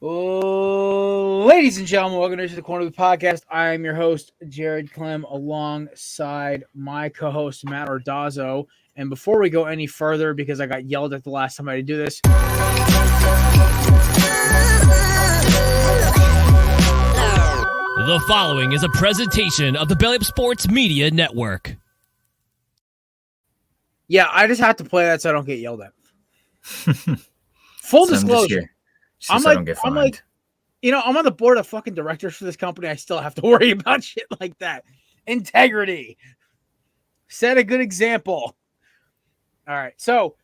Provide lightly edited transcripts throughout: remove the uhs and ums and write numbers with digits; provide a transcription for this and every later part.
Ladies and gentlemen, welcome to the Corner of the Podcast. I am your host, Jared Clem, alongside my co-host, Matt Ordazzo. And before we go any further, because I got yelled at the last time I had to do this, the following is a presentation of the Belly Up Sports Media Network. Yeah, I just have to play that so I don't get yelled at. Full disclosure. I'm like, I'm on the board of fucking directors for this company. I still have to worry about shit like that. Integrity. Set a good example. All right. So,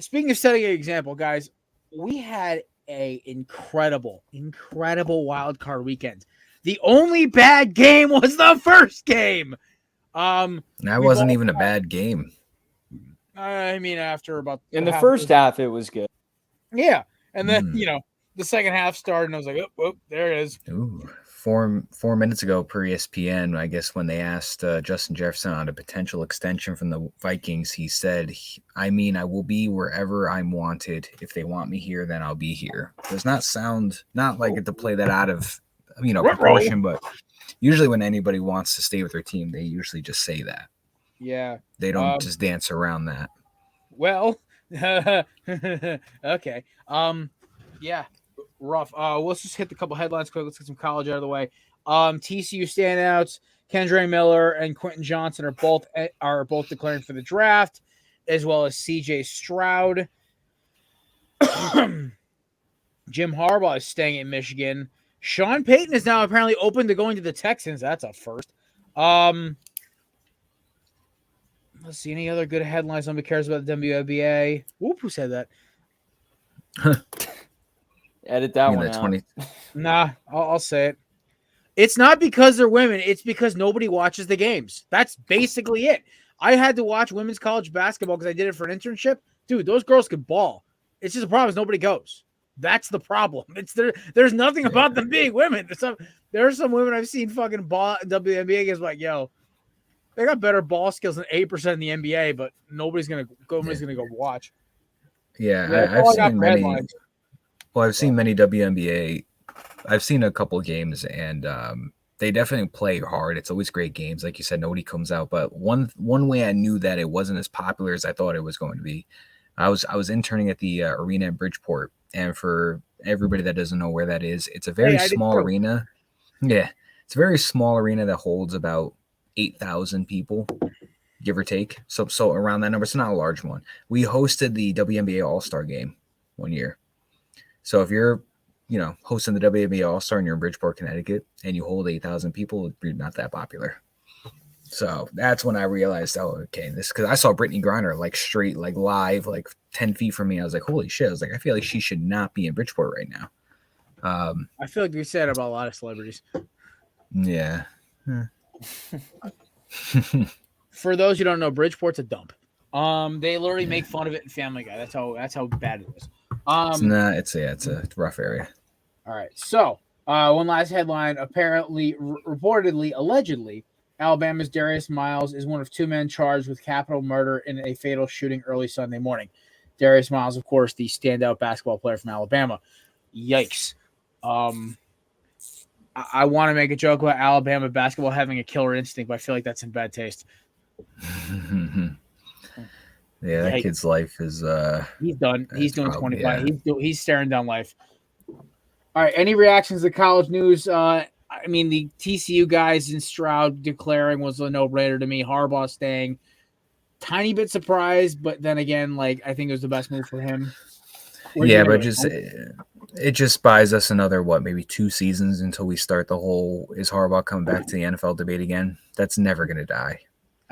speaking of setting an example, guys, we had a incredible wildcard weekend. The only bad game was the first game. That wasn't even a bad game. I mean, after about in the first half, it was good. Yeah. And then, the second half started, and I was like, oh, there it is. Ooh, 4 minutes ago per ESPN, I guess when they asked Justin Jefferson on a potential extension from the Vikings, he said, I will be wherever I'm wanted. If they want me here, then I'll be here. Does not sound, not like it to play that out of, proportion, but usually when anybody wants to stay with their team, they usually just say that. Yeah. They don't just dance around that. Well, okay. Yeah, rough. Let's just hit the couple headlines quick. Let's get some college out of the way. TCU standouts, Kendre Miller and Quentin Johnson are both declaring for the draft, as well as CJ Stroud. Jim Harbaugh is staying in Michigan. Sean Payton is now apparently open to going to the Texans. That's a first. Let's see, any other good headlines nobody cares about the WNBA? Whoop, who said that? Edit that one out. Nah, I'll say it. It's not because they're women. It's because nobody watches the games. That's basically it. I had to watch women's college basketball because I did it for an internship. Dude, those girls could ball. It's just the problem is nobody goes. That's the problem. There's nothing about them being women. There are some women I've seen fucking ball WNBA games like, yo, they got better ball skills than 8% in the NBA, but nobody's gonna go watch. Yeah, I've seen many. Well, I've seen many WNBA. I've seen a couple games, and they definitely play hard. It's always great games, like you said. Nobody comes out, but one way I knew that it wasn't as popular as I thought it was going to be. I was interning at the arena in Bridgeport, and for everybody that doesn't know where that is, it's a very small arena. Yeah, it's a very small arena that holds about 8,000 people, give or take. So around that number. It's not a large one. We hosted the WNBA All-Star game one year. So if you're, hosting the WNBA All-Star and you're in Bridgeport, Connecticut, and you hold 8,000 people, you're not that popular. So that's when I realized, because I saw Brittany Griner straight, live, 10 feet from me. I was like, holy shit. I was like, I feel like she should not be in Bridgeport right now. I feel like we said about a lot of celebrities. Yeah. For those who don't know, Bridgeport's a dump. They literally make fun of it in Family Guy. That's how bad it is. It's a rough area. All right. So, one last headline. Apparently, reportedly, allegedly, Alabama's Darius Miles is one of 2 men charged with capital murder in a fatal shooting early Sunday morning. Darius Miles, of course, the standout basketball player from Alabama. Yikes. I want to make a joke about Alabama basketball having a killer instinct, but I feel like that's in bad taste. Yeah, that kid's life is he's done. He's doing 25. Yeah. He's staring down life. All right. Any reactions to college news? The TCU guys in Stroud declaring was a no-brainer to me. Harbaugh staying, tiny bit surprised, but then again, I think it was the best move for him. But it just buys us another maybe 2 seasons until we start the whole is Harbaugh coming back to the NFL debate again. That's never going to die.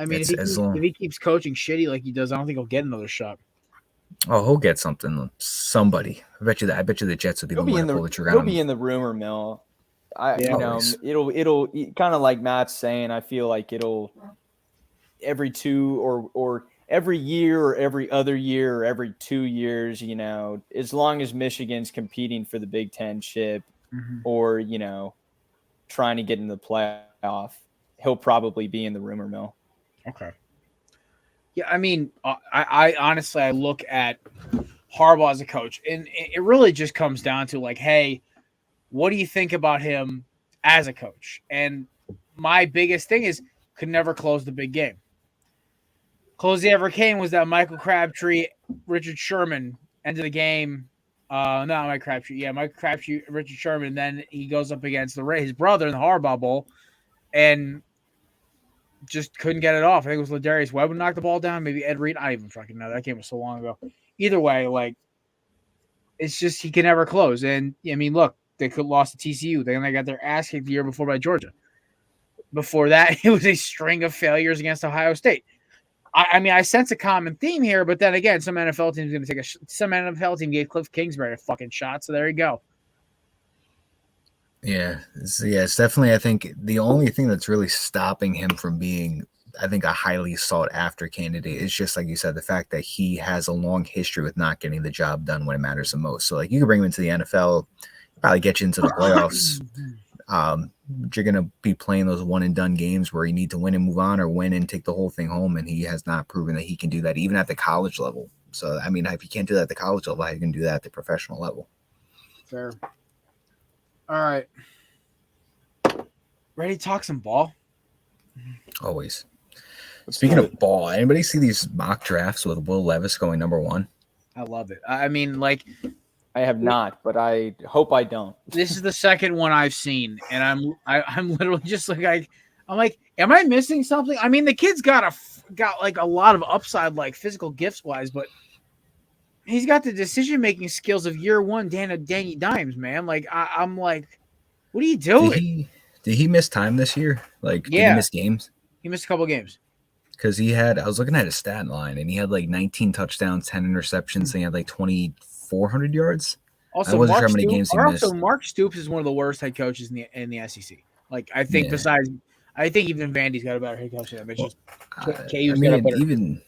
I mean, if he keeps coaching shitty like he does, I don't think he'll get another shot. Oh, he'll get something. Somebody. I bet you the Jets will be the one to pull the trigger. He'll be in the rumor mill. It'll kind of like Matt's saying. I feel like it'll every 2 or every year or every other year or every 2 years. As long as Michigan's competing for the Big Ten chip or trying to get in the playoff, he'll probably be in the rumor mill. Okay. Yeah, I honestly, I look at Harbaugh as a coach, and it really just comes down to hey, what do you think about him as a coach? And my biggest thing is could never close the big game. Close he ever came was that Michael Crabtree, Richard Sherman ended the game. Not Mike Crabtree. Yeah, Mike Crabtree, Richard Sherman. Then he goes up against his brother in the Harbaugh Bowl and just couldn't get it off. I think it was Ladarius Webb who knocked the ball down. Maybe Ed Reed. I don't even fucking know. That game was so long ago. Either way, like, it's just he can never close. And, I mean, look, they could lost to TCU. Then they got their ass kicked the year before by Georgia. Before that, it was a string of failures against Ohio State. I mean, I sense a common theme here, but then again, some NFL team's going to take some NFL team gave Cliff Kingsbury a fucking shot, so there you go. Yeah, it's definitely, I think, the only thing that's really stopping him from being, I think, a highly sought-after candidate is just, like you said, the fact that he has a long history with not getting the job done when it matters the most. So, like, you can bring him into the NFL, probably get you into the playoffs. You're going to be playing those one-and-done games where you need to win and move on or win and take the whole thing home, and he has not proven that he can do that even at the college level. So, I mean, if you can't do that at the college level, how you can do that at the professional level? Fair. All right. Ready to talk some ball? Always. Speaking of ball, anybody see these mock drafts with Will Levis going number 1? I love it. I mean, like, I have not, but I hope I don't. This is the second one I've seen, and I'm literally just like I'm like, am I missing something? I mean, the kid's got like a lot of upside, like physical gifts wise, but he's got the decision making skills of year one, Danny Dimes, man. Like I'm like, what are you doing? Did he miss time this year? Like, did he miss games? He missed a couple games. Because I was looking at his stat line, and he had like 19 touchdowns, 10 interceptions, and he had like 2,400 yards. Also, I wasn't sure how many games he missed. Also, Mark Stoops is one of the worst head coaches in the SEC. Like, I think I think even Vandy's got a better head coach than him. It's just KU's got a better.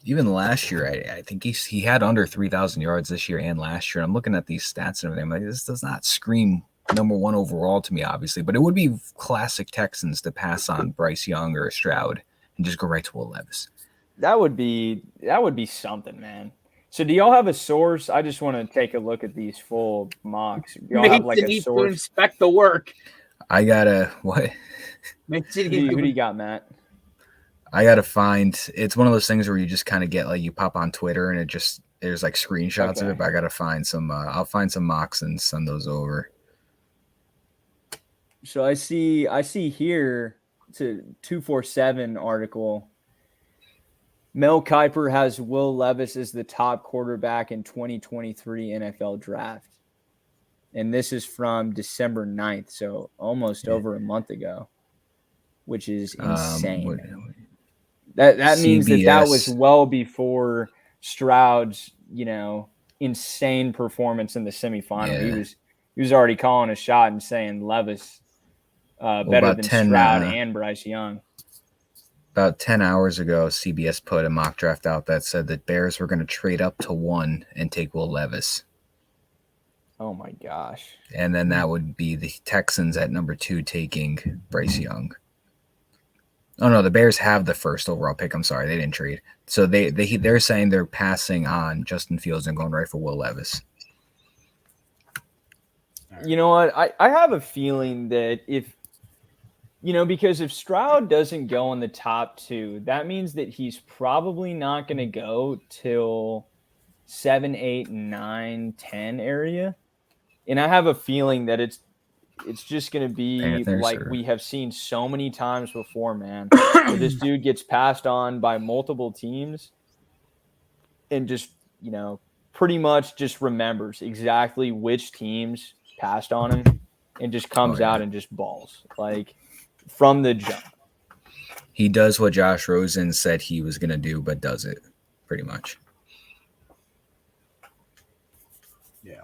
Even last year, I think he had under 3,000 yards this year and last year. I'm looking at these stats and everything. I'm like, this does not scream number 1 overall to me, obviously, but it would be classic Texans to pass on Bryce Young or Stroud and just go right to Will Levis. That would be something, man. So do y'all have a source? I just want to take a look at these full mocks. Do y'all have like a source? To inspect the work. I gotta what? Who do you got, Matt? I gotta find. It's one of those things where you just kind of get like you pop on Twitter and there's like screenshots of it. But I gotta find some. I'll find some mocks and send those over. So I see here to 247 article. Mel Kiper has Will Levis as the top quarterback in 2023 NFL draft. And this is from December 9th, so almost over a month ago, which is insane. That means that was well before Stroud's, insane performance in the semifinal. Yeah. He was already calling a shot and saying Levis better than Stroud and Bryce Young. About 10 hours ago, CBS put a mock draft out that said that Bears were going to trade up to 1 and take Will Levis. Oh, my gosh. And then that would be the Texans at number 2 taking Bryce Young. Oh, no, the Bears have the first overall pick. I'm sorry, they didn't trade. So they're saying they're passing on Justin Fields and going right for Will Levis. You know what? I have a feeling that because if Stroud doesn't go in the top 2, that means that he's probably not going to go till 7, 8, 9, 10 area. And I have a feeling that it's just going to be we have seen so many times before, man. Where this dude gets passed on by multiple teams and just, pretty much just remembers exactly which teams passed on him and just comes out and just balls. Like, from the jump. He does what Josh Rosen said he was going to do, but does it pretty much. Yeah.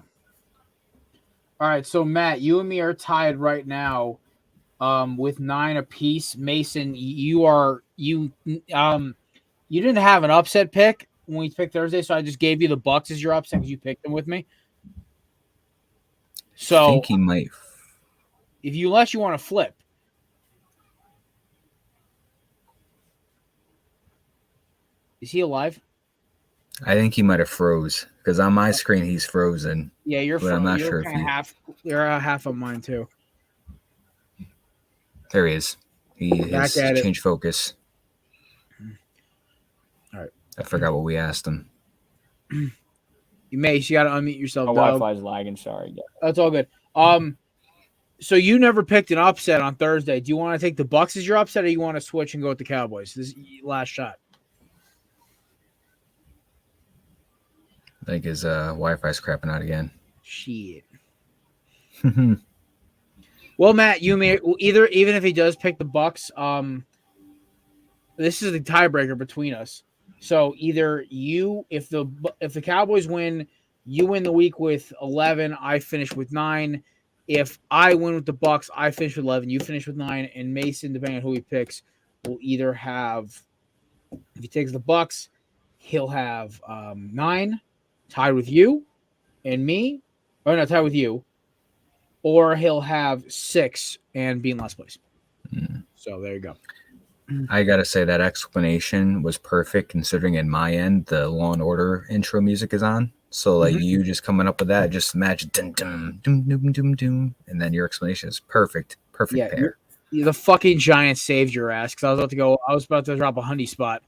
All right. So Matt, you and me are tied right now with 9 apiece. Mason, you didn't have an upset pick when we picked Thursday. So I just gave you the Bucks as your upset because you picked them with me. So I think he might. Unless you want to flip. Is he alive? I think he might have froze because on my screen he's frozen. Yeah, you're. But I'm not sure if you're half of mine too. There he is. He has changed focus. All right. I forgot what we asked him. You got to unmute yourself. My Wi-Fi's lagging. Sorry. That's all good. So you never picked an upset on Thursday. Do you want to take the Bucks as your upset, or you want to switch and go with the Cowboys? This is last shot. I think his Wi-Fi's crapping out again. Shit. Well, Matt, you may even if he does pick the Bucks, this is the tiebreaker between us. So either if the Cowboys win, you win the week with 11. I finish with 9. If I win with the Bucks, I finish with 11. You finish with 9, and Mason, depending on who he picks, will either have. If he takes the Bucks, he'll have 9, tied with you and me, or no, tied with you, or he'll have 6 and be in last place. So there you go. I gotta say that explanation was perfect, considering in my end the Law and Order intro music is on. So like you just coming up with that, just imagine dum dum dum dum dum dum, and then your explanation is perfect pair. The fucking Giants saved your ass because I was about to drop a honey spot.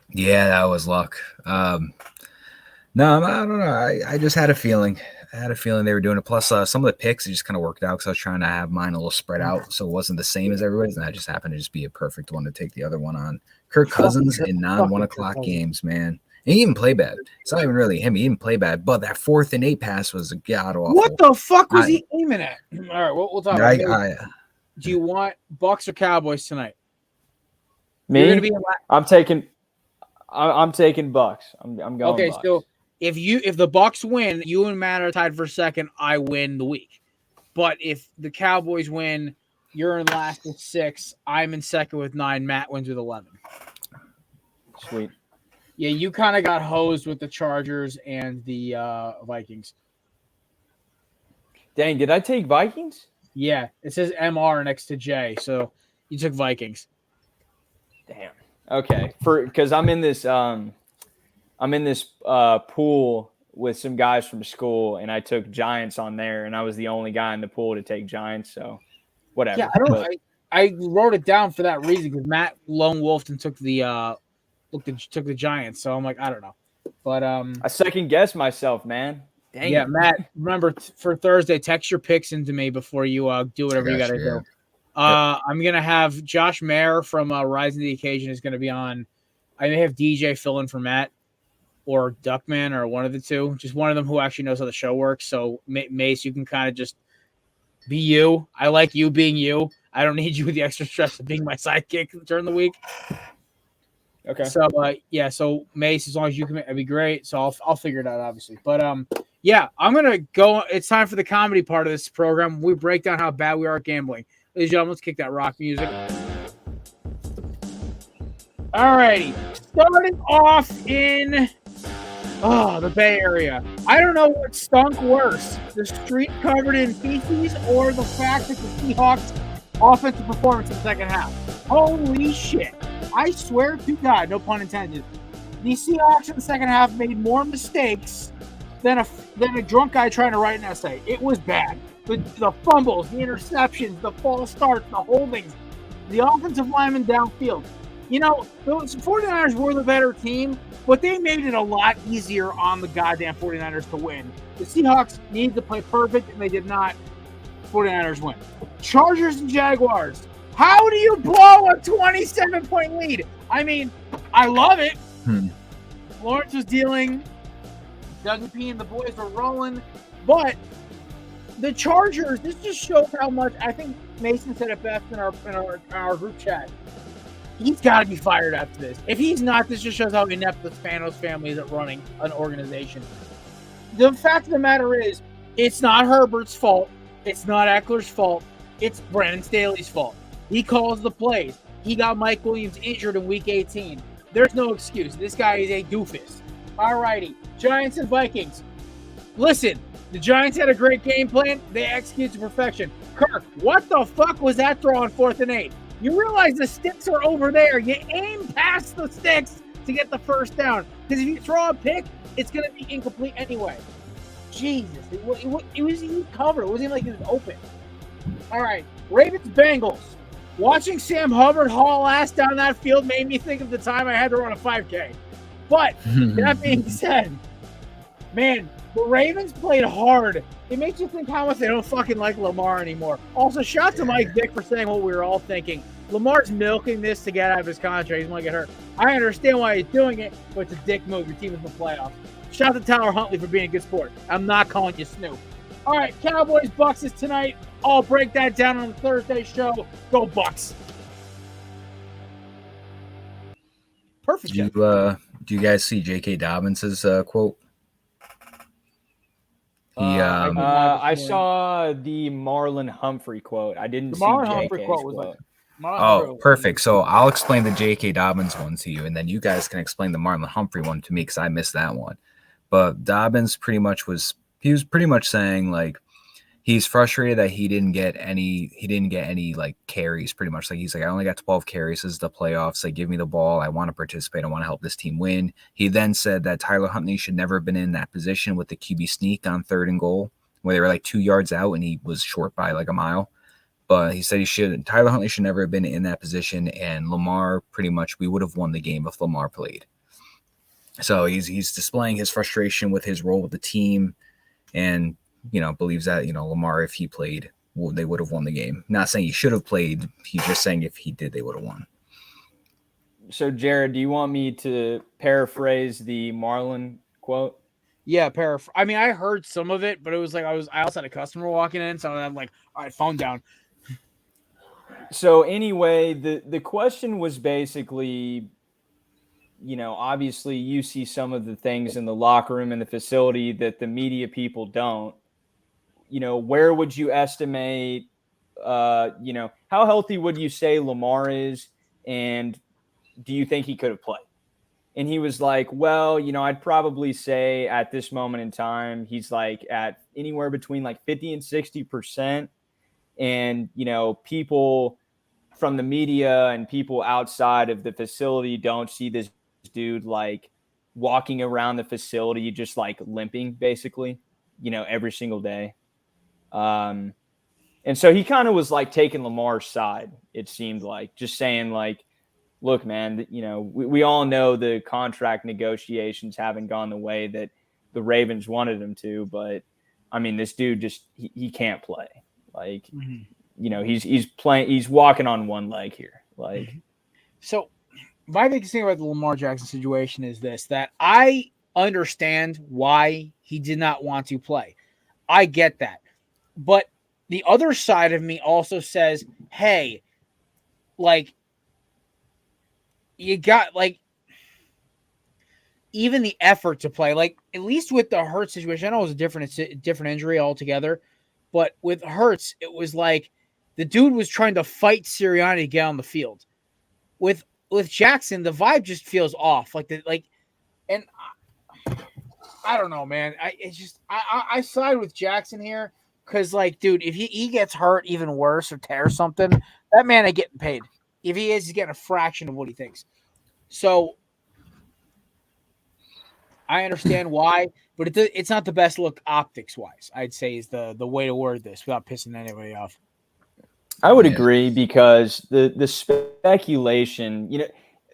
Yeah, that was luck. No, I don't know. I just had a feeling. They were doing it. Plus, some of the picks just kind of worked out because I was trying to have mine a little spread out, so it wasn't the same as everybody's, and that just happened to just be a perfect one to take the other one on. Kirk Cousins in non-1 o'clock games, man. And he didn't play bad. It's not even really him. He didn't play bad, but that 4th and 8 pass was god awful. What the fuck was he aiming at? All right, we'll talk about it. Do you want Bucks or Cowboys tonight? Me? I'm taking Bucks. I'm going. Okay, Bucks. So if the Bucks win, you and Matt are tied for second. I win the week. But if the Cowboys win, you're in last with 6. I'm in second with 9. Matt wins with 11. Sweet. Yeah, you kind of got hosed with the Chargers and the Vikings. Dang, did I take Vikings? Yeah, it says MR next to J, so you took Vikings. Damn. Okay, because I'm in this pool with some guys from school, and I took Giants on there, and I was the only guy in the pool to take Giants. So whatever. Yeah, I wrote it down for that reason because Matt lone wolfed and took the Giants. So I'm like, I don't know, but I second guessed myself, man. Dang yeah, it. Matt, remember for Thursday, text your picks into me before you do whatever you got to do. I'm going to have Josh Mayer from Rising to the Occasion is going to be on. I may have DJ fill in for Matt or Duckman or one of the two. Just one of them who actually knows how the show works. So, Mace, you can kind of just be you. I like you being you. I don't need you with the extra stress of being my sidekick during the week. Okay. So, so Mace, as long as you can, it'd be great. So I'll figure it out, obviously. But, yeah, I'm going to go. It's time for the comedy part of this program. We break down how bad we are at gambling. Ladies and gentlemen, let's kick that rock music. All righty. Starting off in the Bay Area. I don't know what stunk worse, the street covered in feces or the fact that the Seahawks' offensive performance in the second half. Holy shit. I swear to God, no pun intended, the Seahawks in the second half made more mistakes than a drunk guy trying to write an essay. It was bad. The fumbles, the interceptions, the false starts, the holdings, the offensive linemen downfield. You know, the 49ers were the better team, but they made it a lot easier on the goddamn 49ers to win. The Seahawks needed to play perfect, and they did not. 49ers win. Chargers and Jaguars. How do you blow a 27-point lead? I mean, I love it. Lawrence was dealing. Dougie P and the boys were rolling. But the Chargers, this just shows how much, I think Mason said it best in our group chat. He's got to be fired after this. If he's not, this just shows how inept the Spanos family is at running an organization. The fact of the matter is, it's not Herbert's fault. It's not Eckler's fault. It's Brandon Staley's fault. He calls the plays. He got Mike Williams injured in Week 18. There's no excuse. This guy is a doofus. All righty. Giants and Vikings. Listen, the Giants had a great game plan. They executed to perfection. Kirk, what the fuck was that throw on 4th and 8? You realize the sticks are over there. You aim past the sticks to get the first down. Because if you throw a pick, it's going to be incomplete anyway. Jesus. It was even covered. It wasn't like it was open. All right. Ravens-Bengals. Watching Sam Hubbard haul ass down that field made me think of the time I had to run a 5K. But that being said, man, the Ravens played hard. It makes you think how much they don't fucking like Lamar anymore. Also, shout out to Mike Vick for saying what we were all thinking. Lamar's milking this to get out of his contract. He's going to get hurt. I understand why he's doing it, but it's a dick move. Your team is in the playoffs. Shout out to Tyler Huntley for being a good sport. I'm not calling you Snoop. All right, Cowboys Bucks is tonight. I'll break that down on the Thursday show. Go Bucks. Perfect. Do you guys see J.K. Dobbins' quote? I saw the Marlon Humphrey quote. I didn't see J.K.'s quote. Oh, perfect. So I'll explain the J.K. Dobbins one to you, and then you guys can explain the Marlon Humphrey one to me because I missed that one. But Dobbins pretty much was saying like he's frustrated that he didn't get any like carries. Pretty much like he's like, I only got 12 carries. This is the playoffs. Like, give me the ball. I want to participate. I want to help this team win. He then said that Tyler Huntley should never have been in that position with the QB sneak on 3rd and goal, where they were like 2 yards out and he was short by like a mile. But he said Tyler Huntley should never have been in that position. And Lamar, pretty much, we would have won the game if Lamar played. So he's displaying his frustration with his role with the team, and believes that Lamar, if he played, they would have won the game. Not saying he should have played. He's just saying if he did, they would have won. So Jared, do you want me to paraphrase the Marlon quote? Yeah, I mean, I heard some of it, but it was like I also had a customer walking in, so I'm like, all right, phone down. So anyway, the question was basically, obviously you see some of the things in the locker room and the facility that the media people don't. Where would you estimate, how healthy would you say Lamar is? And do you think he could have played? And he was like, well, I'd probably say at this moment in time, he's like at anywhere between like 50 and 60%. And, people from the media and people outside of the facility don't see this dude like walking around the facility, just like limping basically, every single day. And so he kind of was like taking Lamar's side. It seemed like just saying like, look, man, we all know the contract negotiations haven't gone the way that the Ravens wanted him to, but I mean, this dude just, he can't play. Like, he's playing, he's walking on one leg here. Like, so my biggest thing about the Lamar Jackson situation is this, that I understand why he did not want to play. I get that. But the other side of me also says, hey, like, you got, like, even the effort to play, like, at least with the Hurts situation, I know it was a different injury altogether, but with Hurts, it was like the dude was trying to fight Sirianni to get on the field. With Jackson, the vibe just feels off. And I don't know, man. I side with Jackson here because, like, dude, if he gets hurt even worse or tears something, that man ain't getting paid. If he is, he's getting a fraction of what he thinks. So I understand why, but it's not the best look optics-wise, I'd say, is the way to word this without pissing anybody off. I would agree because the speculation,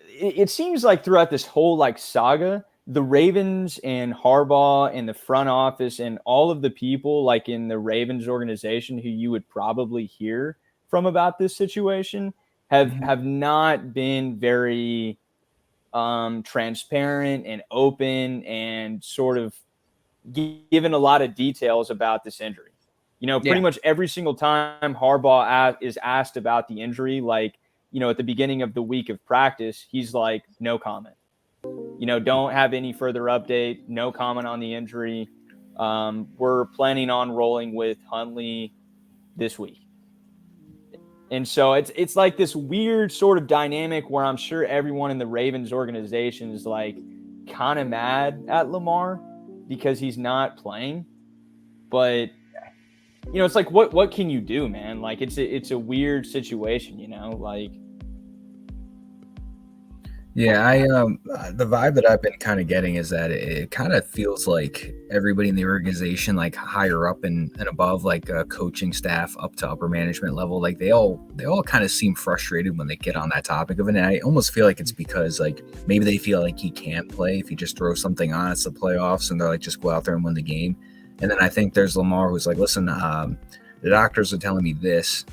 it seems like throughout this whole like saga, the Ravens and Harbaugh and the front office and all of the people like in the Ravens organization who you would probably hear from about this situation have not been very transparent and open and sort of given a lot of details about this injury. Pretty much every single time Harbaugh is asked about the injury, like, at the beginning of the week of practice, he's like, no comment. Don't have any further update, no comment on the injury. We're planning on rolling with Huntley this week. And so it's like this weird sort of dynamic where I'm sure everyone in the Ravens organization is like kind of mad at Lamar because he's not playing. But it's like what can you do, man? Like it's a weird situation, like. Yeah, the vibe that I've been kind of getting is that it kind of feels like everybody in the organization, like higher up and above, like coaching staff up to upper management level, like they all kind of seem frustrated when they get on that topic of it. And I almost feel like it's because like maybe they feel like he can't play if he just throws something on. It's the playoffs, and they're like, just go out there and win the game. And then I think there's Lamar who's like, listen, the doctors are telling me this,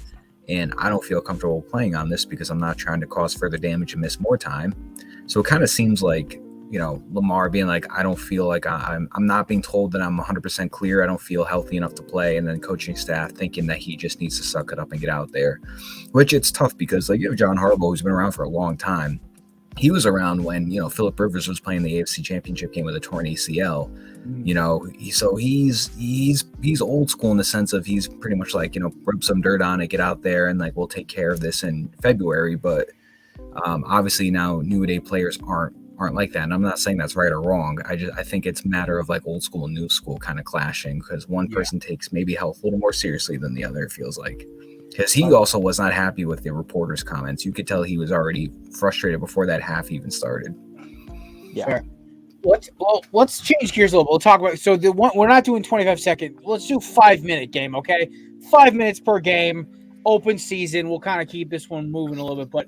and I don't feel comfortable playing on this because I'm not trying to cause further damage and miss more time. So it kind of seems like, Lamar being like, I don't feel like I'm not being told that I'm 100% clear. I don't feel healthy enough to play. And then coaching staff thinking that he just needs to suck it up and get out there, which it's tough because like you have John Harbaugh, who's been around for a long time. He was around when, Phillip Rivers was playing the AFC Championship game with a torn ACL. So he's old school in the sense of he's pretty much like, rub some dirt on it, get out there, and like we'll take care of this in February. But obviously now new day players aren't like that, and I'm not saying that's right or wrong. I think it's a matter of like old school and new school kind of clashing because one person takes maybe health a little more seriously than the other. It feels like. Because he also was not happy with the reporter's comments. You could tell he was already frustrated before that half even started. Yeah. Fair. Let's change gears a little bit. We'll talk about so we're not doing 25 second. Let's do 5-minute game, okay? 5 minutes per game, open season. We'll kind of keep this one moving a little bit. But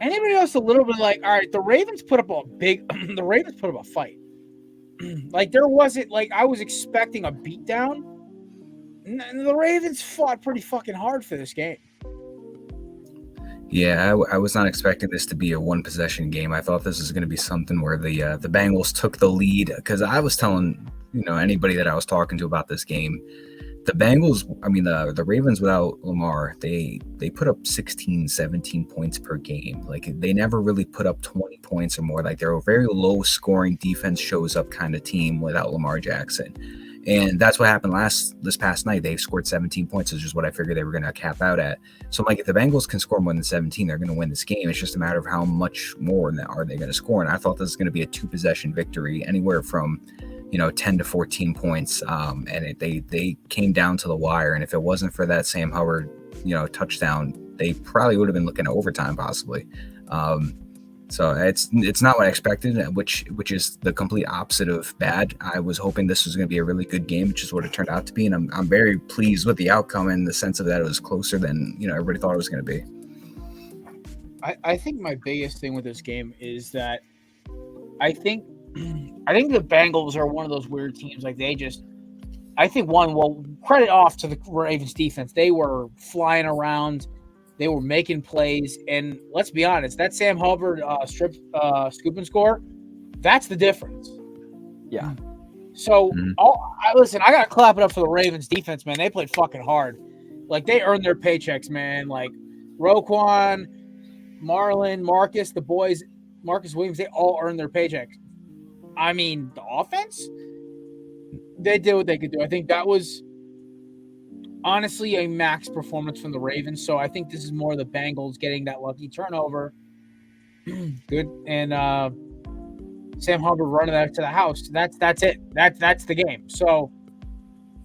anybody else a little bit like, all right, the Ravens put up a fight. Like there wasn't like I was expecting a beatdown. The Ravens fought pretty fucking hard for this game. Yeah, I was not expecting this to be a one-possession game. I thought this was going to be something where the Bengals took the lead because I was telling anybody that I was talking to about this game, the Bengals, the Ravens without Lamar, they put up 16, 17 points per game. Like they never really put up 20 points or more. Like they're a very low-scoring defense shows up kind of team without Lamar Jackson. And that's what happened this past night. They scored 17 points, which is what I figured they were going to cap out at. So I'm like, if the Bengals can score more than 17, they're going to win this game. It's just a matter of how much more are they going to score. And I thought this was going to be a 2-possession victory, anywhere from 10 to 14 points. And they came down to the wire. And if it wasn't for that Sam Hubbard, touchdown, they probably would have been looking at overtime possibly. So it's not what I expected, which is the complete opposite of bad. I was hoping this was going to be a really good game, which is what it turned out to be, and I'm very pleased with the outcome in the sense of that it was closer than everybody thought it was going to be. I think my biggest thing with this game is that I think the Bengals are one of those weird teams. Like credit off to the Ravens defense. They were flying around. They were making plays, and let's be honest, that Sam Hubbard scoop and score, that's the difference. Yeah. So, listen, I got to clap it up for the Ravens defense, man. They played fucking hard. Like, they earned their paychecks, man. Like, Roquan, Marlon, Marcus, the boys, Marcus Williams, they all earned their paychecks. I mean, the offense, they did what they could do. I think that was honestly a max performance from the Ravens. So I think this is more the Bengals getting that lucky turnover. Good. And Sam Hubbard running that to the house. That's it. That's the game. So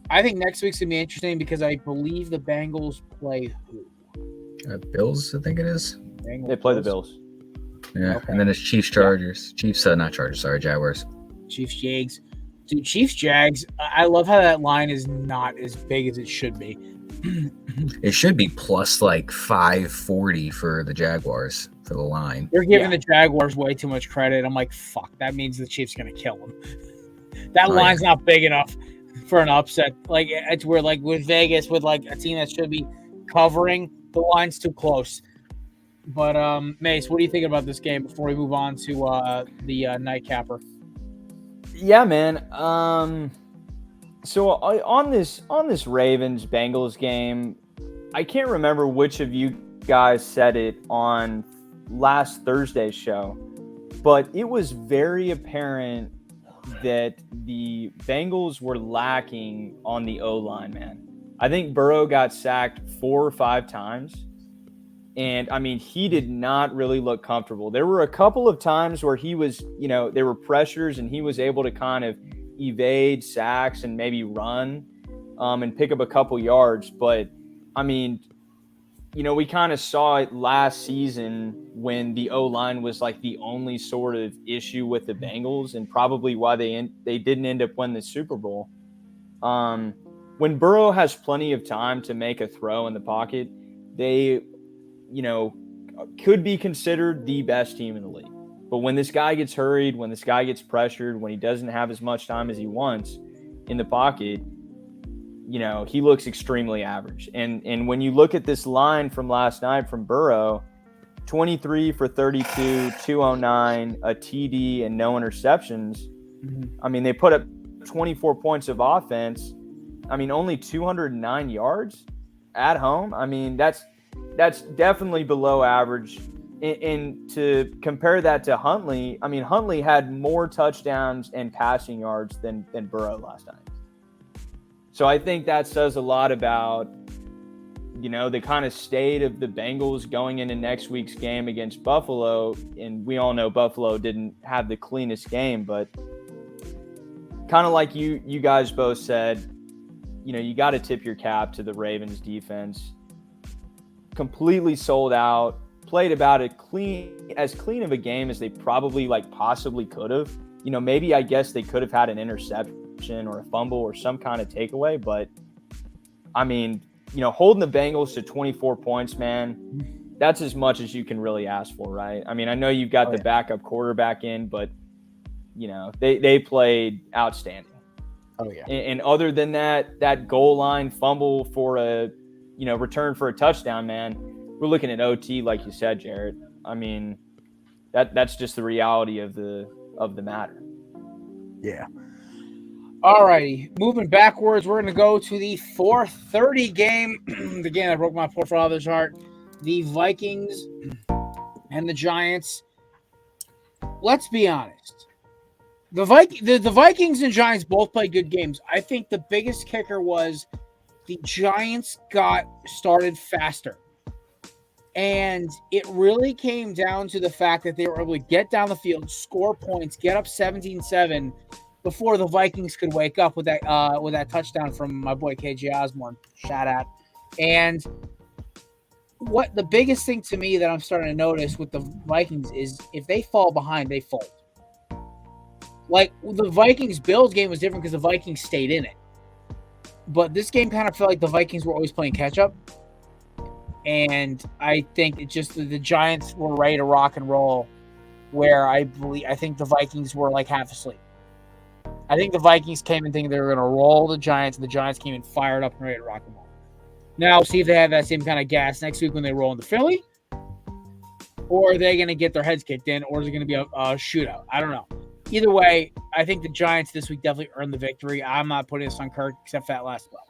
I think next week's going to be interesting because I believe the Bengals play who? Bills, I think it is. They play the Bills. Yeah. Okay. And then it's Chiefs, Chargers. Chiefs, not Chargers. Sorry, Jaguars. Chiefs, Jags. Dude, Chiefs, Jags, I love how that line is not as big as it should be. It should be plus like 540 for the Jaguars for the line. They're giving the Jaguars way too much credit. I'm like, fuck, that means the Chiefs going to kill them. That line's not big enough for an upset. Like, it's where, like, with Vegas, with, like, a team that should be covering, the line's too close. But, Mace, what do you think about this game before we move on to the nightcapper? Yeah, man. So on this Ravens Bengals game, I can't remember which of you guys said it on last Thursday's show, but it was very apparent that the Bengals were lacking on the O-line, man. I think Burrow got sacked 4 or 5 times. And, I mean, he did not really look comfortable. There were a couple of times where he was, there were pressures and he was able to kind of evade sacks and maybe run and pick up a couple yards. But, I mean, we kind of saw it last season when the O-line was like the only sort of issue with the Bengals, and probably why they didn't end up winning the Super Bowl. When Burrow has plenty of time to make a throw in the pocket, they, could be considered the best team in the league. But when this guy gets hurried, when this guy gets pressured, when he doesn't have as much time as he wants in the pocket, he looks extremely average. And when you look at this line from last night from Burrow, 23 for 32, 209, a TD, and no interceptions. I mean, they put up 24 points of offense. I mean, only 209 yards at home. I mean, that's definitely below average. And to compare that to Huntley, I mean, Huntley had more touchdowns and passing yards than Burrow last night. So I think that says a lot about, the kind of state of the Bengals going into next week's game against Buffalo. And we all know Buffalo didn't have the cleanest game, but kind of like you guys both said, you got to tip your cap to the Ravens defense. Completely sold out, played about as clean of a game as they probably possibly could have. Maybe I guess they could have had an interception or a fumble or some kind of takeaway, but I mean, holding the Bengals to 24 points, man, that's as much as you can really ask for, right? I mean, I know you've got the backup quarterback in, but they played outstanding. Oh yeah. And other than that goal line fumble for a return for a touchdown, man, we're looking at OT, like you said, Jared. I mean, that's just the reality of the matter. Yeah. All righty. Moving backwards, we're going to go to the 4:30 game. The game that broke my poor father's heart. The Vikings and the Giants. Let's be honest. The Vikings and Giants both played good games. I think the biggest kicker was the Giants got started faster. And it really came down to the fact that they were able to get down the field, score points, get up 17-7 before the Vikings could wake up with that touchdown from my boy KJ Osborne. Shout out. And what the biggest thing to me that I'm starting to notice with the Vikings is if they fall behind, they fold. Like the Vikings-Bills game was different because the Vikings stayed in it. But this game kind of felt like the Vikings were always playing catch-up. And I think it just the Giants were ready to rock and roll, where I think the Vikings were like half asleep. I think the Vikings came in thinking they were going to roll the Giants, and the Giants came in fired up and ready to rock and roll. Now, see if they have that same kind of gas next week when they roll into Philly, or are they going to get their heads kicked in, or is it going to be a shootout? I don't know. Either way, I think the Giants this week definitely earned the victory. I'm not putting this on Kirk except for that last play.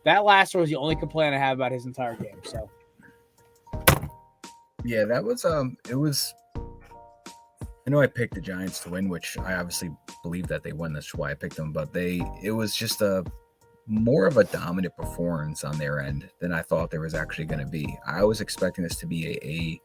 That last one was the only complaint I have about his entire game. So, yeah, that was it was. I know I picked the Giants to win, which I obviously believe that they won. That's why I picked them. But it was just more of a dominant performance on their end than I thought there was actually going to be. I was expecting this to be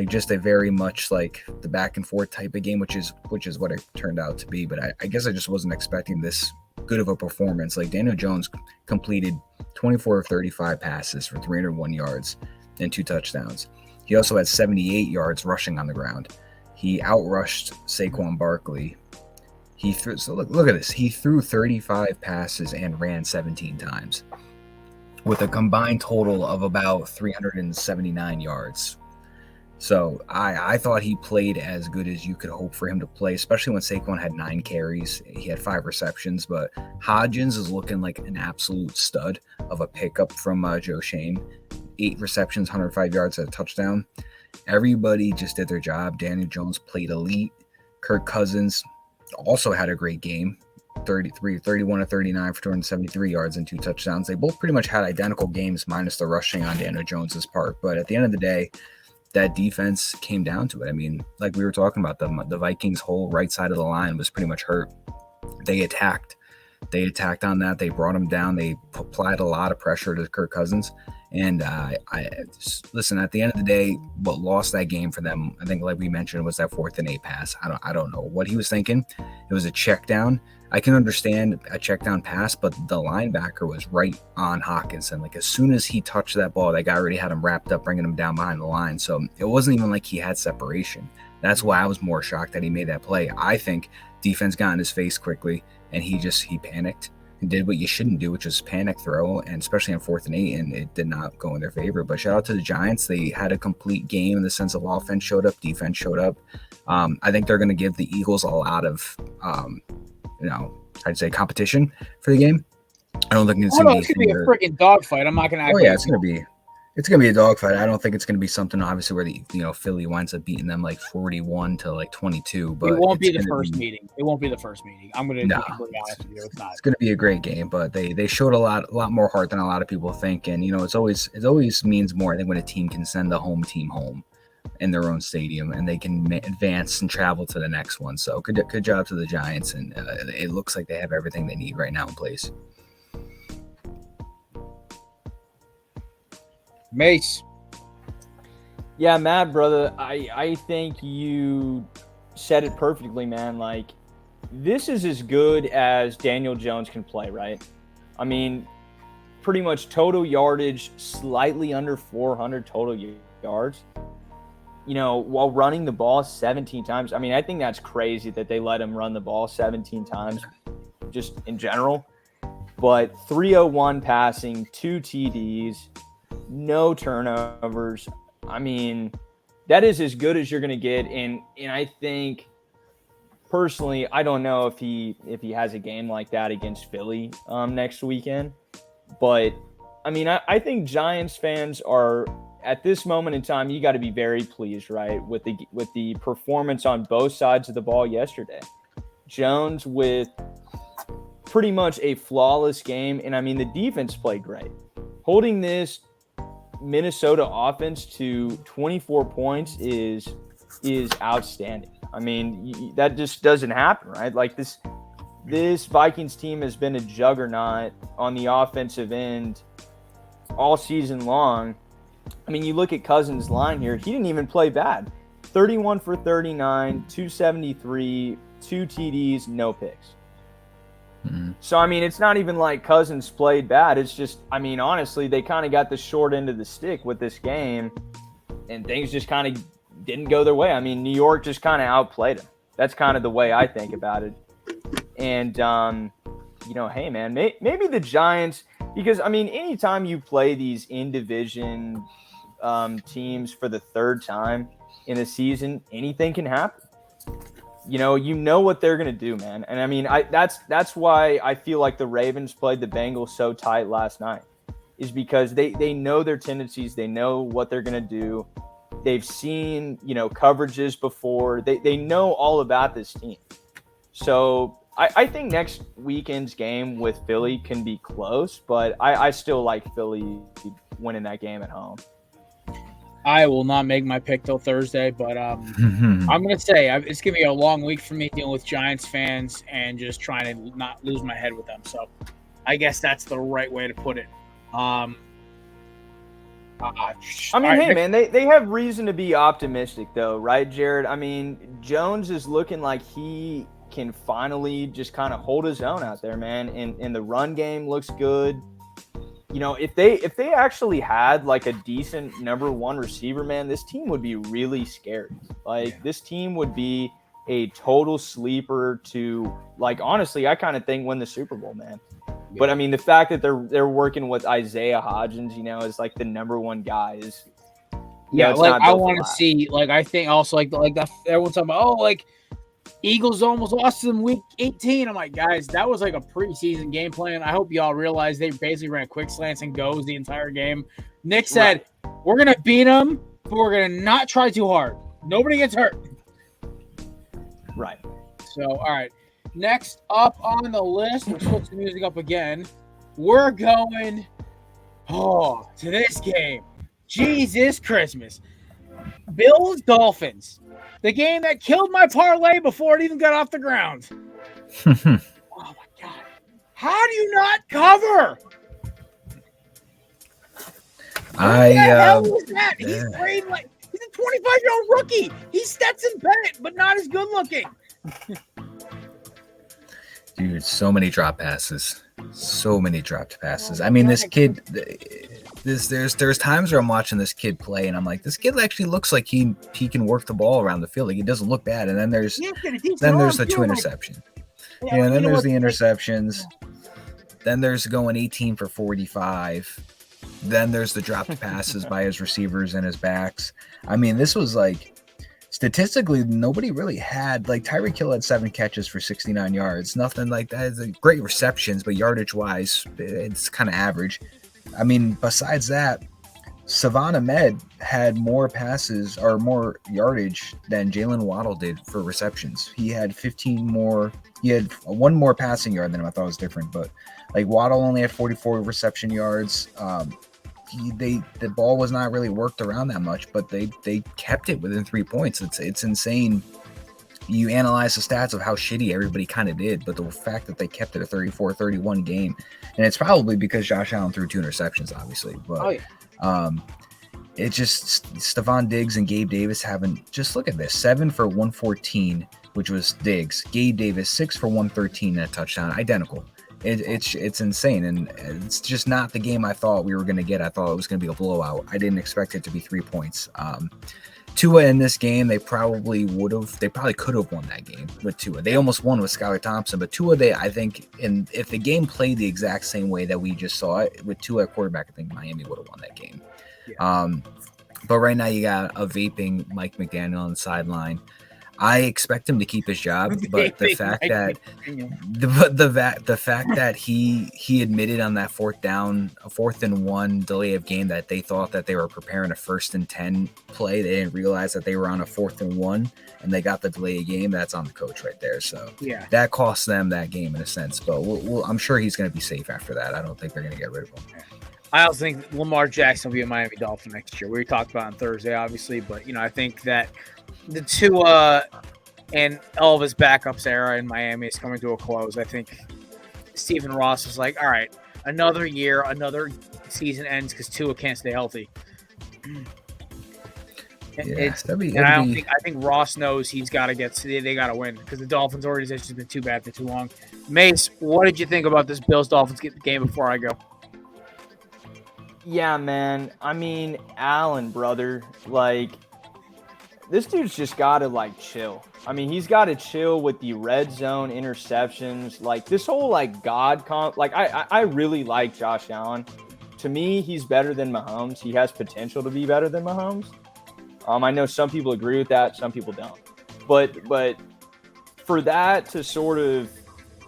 just a very much like the back and forth type of game, which is what it turned out to be. But I guess I just wasn't expecting this good of a performance. Like Daniel Jones completed 24 of 35 passes for 301 yards and 2 touchdowns. He also had 78 yards rushing on the ground. He outrushed Saquon Barkley. Look at this. He threw 35 passes and ran 17 times with a combined total of about 379 yards. So I thought he played as good as you could hope for him to play, especially when Saquon had 9 carries. He had 5 receptions, but Hodgins is looking like an absolute stud of a pickup from Joe Shane. 8 receptions, 105 yards, and a touchdown. Everybody just did their job. Daniel Jones played elite. Kirk Cousins also had a great game. 31 of 39 for 273 yards and 2 touchdowns. They both pretty much had identical games minus the rushing on Daniel Jones's part. But at the end of the day, that defense came down to it. I mean, like we were talking about, the Vikings' whole right side of the line was pretty much hurt. They attacked on that. They brought him down. They applied a lot of pressure to Kirk Cousins. And I just, listen, at the end of the day, what lost that game for them, I think, like we mentioned, was that 4th and 8 pass. I don't know what he was thinking. It was a check down. I can understand a check down pass, but the linebacker was right on Hawkinson. Like, as soon as he touched that ball, that guy already had him wrapped up, bringing him down behind the line. So it wasn't even like he had separation. That's why I was more shocked that he made that play. I think defense got in his face quickly, and he panicked and did what you shouldn't do, which is panic throw, and especially on 4th and 8, and it did not go in their favor. But shout out to the Giants. They had a complete game in the sense of offense showed up, defense showed up. I think they're going to give the Eagles a lot of, I'd say competition for the game. I don't think it's going to be a freaking dogfight. I'm not going to. Oh yeah, it's going to be a dogfight. I don't think it's going to be something obviously where Philly winds up beating them like 41 to like 22. But it won't be the first meeting. It won't be the first meeting. I'm going to be honest with you. It's not. It's going to be a great game, but they showed a lot more heart than a lot of people think. And it always means more, I think, when a team can send the home team home in their own stadium and they can advance and travel to the next one. So good job to the Giants, and it looks like they have everything they need right now in place. Mace. Yeah, Matt, brother, I think you said it perfectly, man. Like, this is as good as Daniel Jones can play, right? I mean, pretty much total yardage, slightly under 400 total yards, while running the ball 17 times. I mean, I think that's crazy that they let him run the ball 17 times just in general. But 301 passing, 2 TDs, no turnovers. I mean, that is as good as you're going to get. And I think personally, I don't know if he has a game like that against Philly next weekend. But I mean, I think Giants fans are, at this moment in time, you got to be very pleased, right, with the performance on both sides of the ball yesterday. Jones with pretty much a flawless game. And I mean, the defense played great. Holding this Minnesota offense to 24 points is outstanding. I mean, that just doesn't happen, right? Like, this Vikings team has been a juggernaut on the offensive end all season long. I mean, you look at Cousins' line here, he didn't even play bad. 31 for 39, 273, 2 TDs, no picks. Mm-hmm. So, I mean, it's not even like Cousins played bad. It's just, I mean, honestly, they kind of got the short end of the stick with this game, and things just kind of didn't go their way. I mean, New York just kind of outplayed them. That's kind of the way I think about it. And, hey, man, maybe the Giants, because, I mean, anytime you play these in-division teams for the third time in a season, anything can happen. You know what they're going to do, man. And I mean, that's why I feel like the Ravens played the Bengals so tight last night, is because they know their tendencies. They know what they're going to do. They've seen, coverages before. They know all about this team. So I think next weekend's game with Philly can be close, but I still like Philly winning that game at home. I will not make my pick till Thursday, but I'm going to say it's going to be a long week for me dealing with Giants fans and just trying to not lose my head with them. So I guess that's the right way to put it. Man, they have reason to be optimistic, though, right, Jared? I mean, Jones is looking like he can finally just kind of hold his own out there, man. And the run game looks good. If they actually had like a decent number one receiver, man, this team would be really scary. This team would be a total sleeper to, like, honestly, I kind of think win the Super Bowl, man. Yeah. But I mean, the fact that they're working with Isaiah Hodgins, is like the number one guy is. Yeah, like I want to see, like, I think also like that everyone's talking about, Eagles almost lost to them week 18. I'm like, guys, that was like a preseason game plan. I hope y'all realize they basically ran quick slants and goes the entire game. Nick said, We're going to beat them, but we're going to not try too hard. Nobody gets hurt. Right. So, all right. Next up on the list, we'll switch the music up again. We're going to this game. Jesus Christmas. Bills Dolphins. The game that killed my parlay before it even got off the ground. Oh, my God. How do you not cover? What the hell was that? He's playing like he's a 25-year-old rookie. He's Stetson Bennett, but not as good looking. Dude, so many drop passes. So many dropped passes. I mean, this kid, there's times where I'm watching this kid play and I'm like, this kid actually looks like he can work the ball around the field. Like, he doesn't look bad. And then there's the two interceptions. Yeah, and then there's the interceptions. Then there's going 18 for 45. Then there's the dropped passes by his receivers and his backs. I mean, this was like, statistically, nobody really had, like, Tyreek Hill had 7 catches for 69 yards. Nothing like that. It's great receptions, but yardage-wise, it's kind of average. I mean, besides that, Savon Ahmed had more passes or more yardage than Jalen Waddle did for receptions. He had 15 more. He had 1 more passing yard than him. I thought it was different, but like Waddle only had 44 reception yards. The ball was not really worked around that much, but they kept it within 3 points. It's insane. You analyze the stats of how shitty everybody kind of did, but the fact that they kept it a 34-31 game, and it's probably because Josh Allen threw 2 interceptions, obviously. But it just Stephon Diggs and Gabe Davis haven't. Just look at this: 7 for 114, which was Diggs. Gabe Davis 6 for 113 and a touchdown, identical. It's insane, and it's just not the game I thought we were going to get. I thought it was going to be a blowout. I didn't expect it to be 3 points. Tua in this game, they probably could have won that game with Tua. They almost won with Skylar Thompson, but Tua, I think, if the game played the exact same way that we just saw it with Tua at quarterback, I think Miami would have won that game. Yeah. But right now you got a vaping Mike McDaniel on the sideline. I expect him to keep his job, but the fact that he admitted on that 4th and 1 delay of game that they thought that they were preparing a 1st and 10 play. They didn't realize that they were on a 4th and 1 and they got the delay of game. That's on the coach right there. So that cost them that game in a sense, but I'm sure he's going to be safe after that. I don't think they're going to get rid of him. I also think Lamar Jackson will be a Miami Dolphin next year. We talked about it on Thursday, obviously, but I think that the Tua and all of his backups era in Miami is coming to a close. I think Stephen Ross is like, all right, another year, another season ends because Tua can't stay healthy. I think Ross knows he's got to they got to win because the Dolphins organization has been too bad for too long. Mace, what did you think about this Bills-Dolphins game before I go? Yeah, man. I mean, Allen, brother, like, this dude's just got to, chill. I mean, he's got to chill with the red zone interceptions. Like, this whole, I really like Josh Allen. To me, he's better than Mahomes. He has potential to be better than Mahomes. I know some people agree with that. Some people don't. But for that to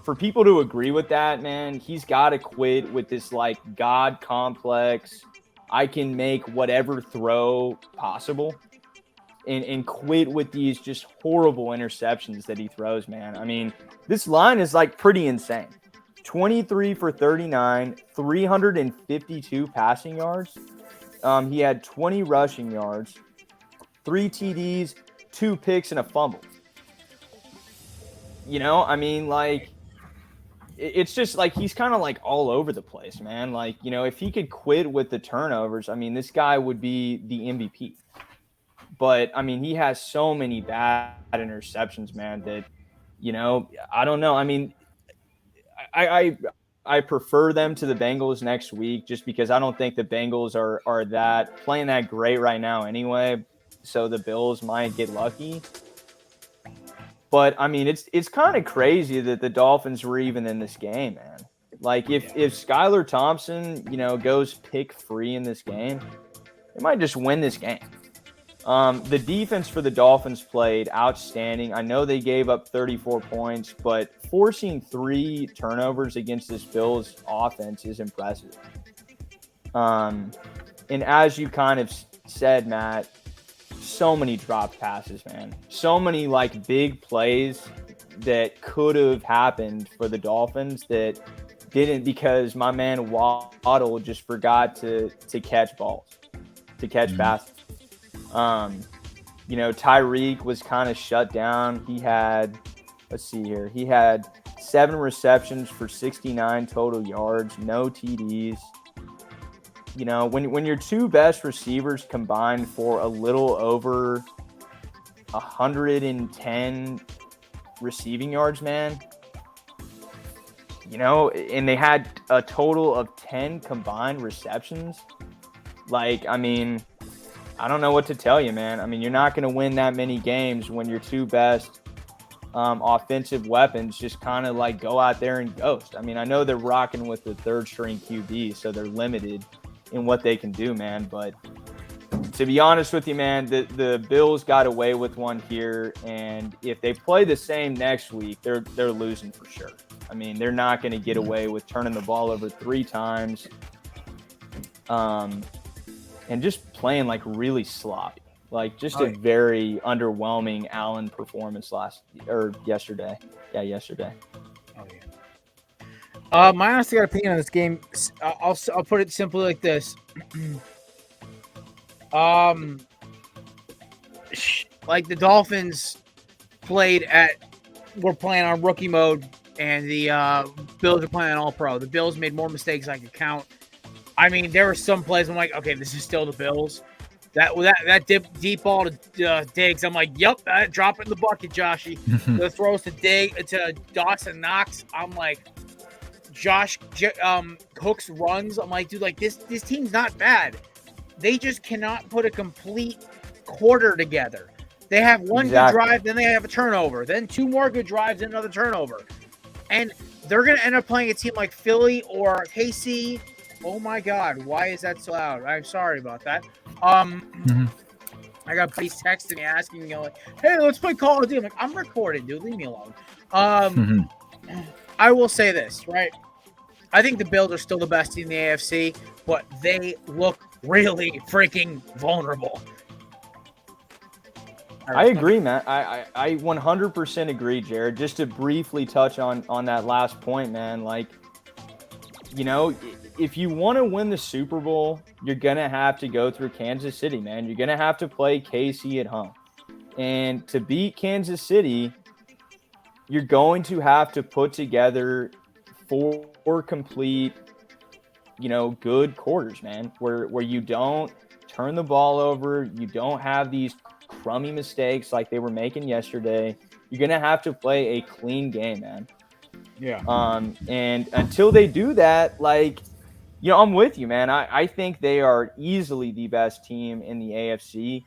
for people to agree with that, man, he's got to quit with this, God complex. I can make whatever throw possible. And quit with these just horrible interceptions that he throws, man. I mean, this line is pretty insane. 23 for 39, 352 passing yards. He had 20 rushing yards, 3 TDs, 2 picks, and a fumble. I mean, it's just he's kind of all over the place, man. If he could quit with the turnovers, I mean, this guy would be the MVP. But, I mean, he has so many bad interceptions, man, that, I don't know. I mean, I prefer them to the Bengals next week just because I don't think the Bengals are playing that great right now anyway. So the Bills might get lucky. But, I mean, it's kind of crazy that the Dolphins were even in this game, man. If Skylar Thompson, goes pick-free in this game, they might just win this game. The defense for the Dolphins played outstanding. I know they gave up 34 points, but forcing 3 turnovers against this Bills offense is impressive. And as you kind of said, Matt, so many dropped passes, man. So many big plays that could have happened for the Dolphins that didn't because my man Waddle just forgot to catch balls, to catch passes. Tyreek was kind of shut down. He had, he had 7 receptions for 69 total yards, no TDs. You know, when your two best receivers combined for a little over 110 receiving yards, man, you know, and they had a total of 10 combined receptions. Like, I mean, I don't know what to tell you, man. I mean, you're not going to win that many games when your two best offensive weapons just kind of like go out there and ghost. I mean, I know they're rocking with the third string QB, so they're limited in what they can do, man. But to be honest with you, man, the Bills got away with one here, and if they play the same next week, they're losing for sure. I mean, they're not going to get away with turning the ball over 3 times, and just playing like really sloppy, like just a very underwhelming Allen performance yesterday. Yeah, yesterday. My honest opinion on this game, I'll put it simply like this. Like the Dolphins were playing on rookie mode, and the Bills are playing on all pro. The Bills made more mistakes I could count. I mean, there were some plays I'm like, okay, this is still the Bills. That deep ball to Diggs, I'm like, yep, drop it in the bucket, Joshy. The throws to Dawson Knox, I'm like, Josh Hooks runs, I'm like, dude, like this team's not bad. They just cannot put a complete quarter together. They have one good drive, then they have a turnover, then 2 more good drives, and another turnover. And they're going to end up playing a team like Philly or KC. Oh my God, why is that so loud? I'm sorry about that. I got buddies texting me asking me, like, hey, let's play Call of Duty. I'm like, I'm recording, dude. Leave me alone. I will say this, right? I think the Bills are still the best team in the AFC, but they look really freaking vulnerable. I agree, man. I 100% agree, Jared. Just to briefly touch on that last point, man, like, you know, if you want to win the Super Bowl, you're going to have to go through Kansas City, man. You're going to have to play KC at home. And to beat Kansas City, you're going to have to put together 4 complete, you know, good quarters, man, where you don't turn the ball over, you don't have these crummy mistakes like they were making yesterday. You're going to have to play a clean game, man. Yeah. And until they do that, like, you know, I'm with you, man. I think they are easily the best team in the AFC,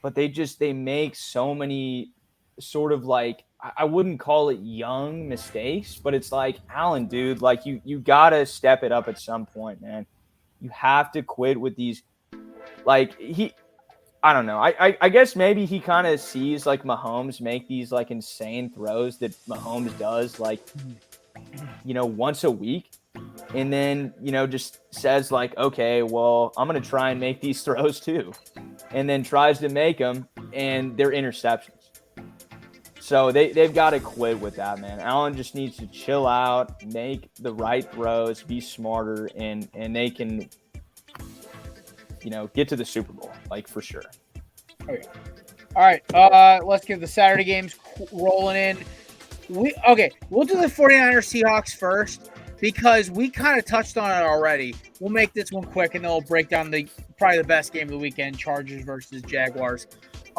but they make so many sort of like, I wouldn't call it young mistakes, but it's like, Allen, dude, like you got to step it up at some point, man. You have to quit with these, like I don't know. I guess maybe he kind of sees like Mahomes make these like insane throws that Mahomes does like, you know, once a week. And then, you know, just says like, okay, well, I'm going to try and make these throws too. And then tries to make them, and they're interceptions. So they've got to quit with that, man. Allen just needs to chill out, make the right throws, be smarter, and they can, you know, get to the Super Bowl, like, for sure. Okay. All right, let's get the Saturday games rolling in. We'll do the 49ers Seahawks first because we kind of touched on it already. We'll make this one quick, and then we'll break down probably the best game of the weekend, Chargers versus Jaguars,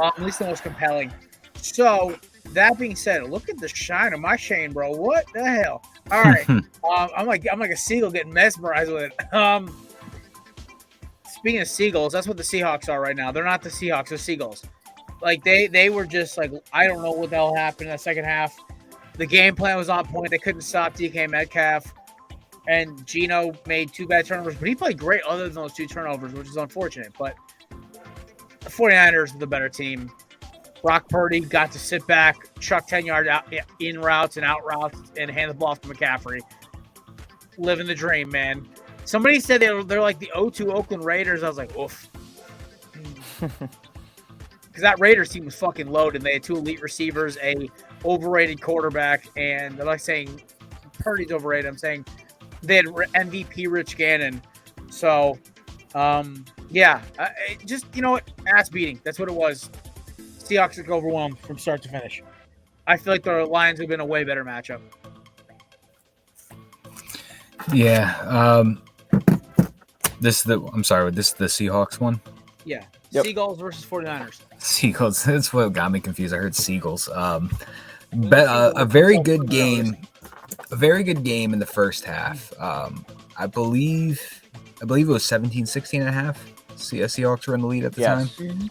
at least the most compelling. So that being said, look at the shine of my chain, bro. What the hell? All right, I'm like a seagull getting mesmerized with it. Speaking of seagulls, that's what the Seahawks are right now. They're not the Seahawks, they're seagulls. Like they were just like, I don't know what the hell happened in the second half. The game plan was on point. They couldn't stop DK Metcalf. And Geno made 2 bad turnovers, but he played great other than those 2 turnovers, which is unfortunate. But the 49ers are the better team. Brock Purdy got to sit back, chuck 10 yards out in routes and out routes, and hand the ball off to McCaffrey. Living the dream, man. Somebody said they're like the 0-2 Oakland Raiders. I was like, oof. Because that Raiders team was fucking loaded. They had 2 elite receivers, a overrated quarterback, and I'm not saying Purdy's overrated. I'm saying they had MVP Rich Gannon. So, just, you know what? Ass beating. That's what it was. Seahawks look overwhelmed from start to finish. I feel like the Lions have been a way better matchup. Yeah. This is the Seahawks one? Yeah. Yep. Seagulls versus 49ers. Seagulls. That's what got me confused. I heard Seagulls. A very good game. A very good game in the first half. I believe it was 17-16 and a half. Seahawks were in the lead at the time.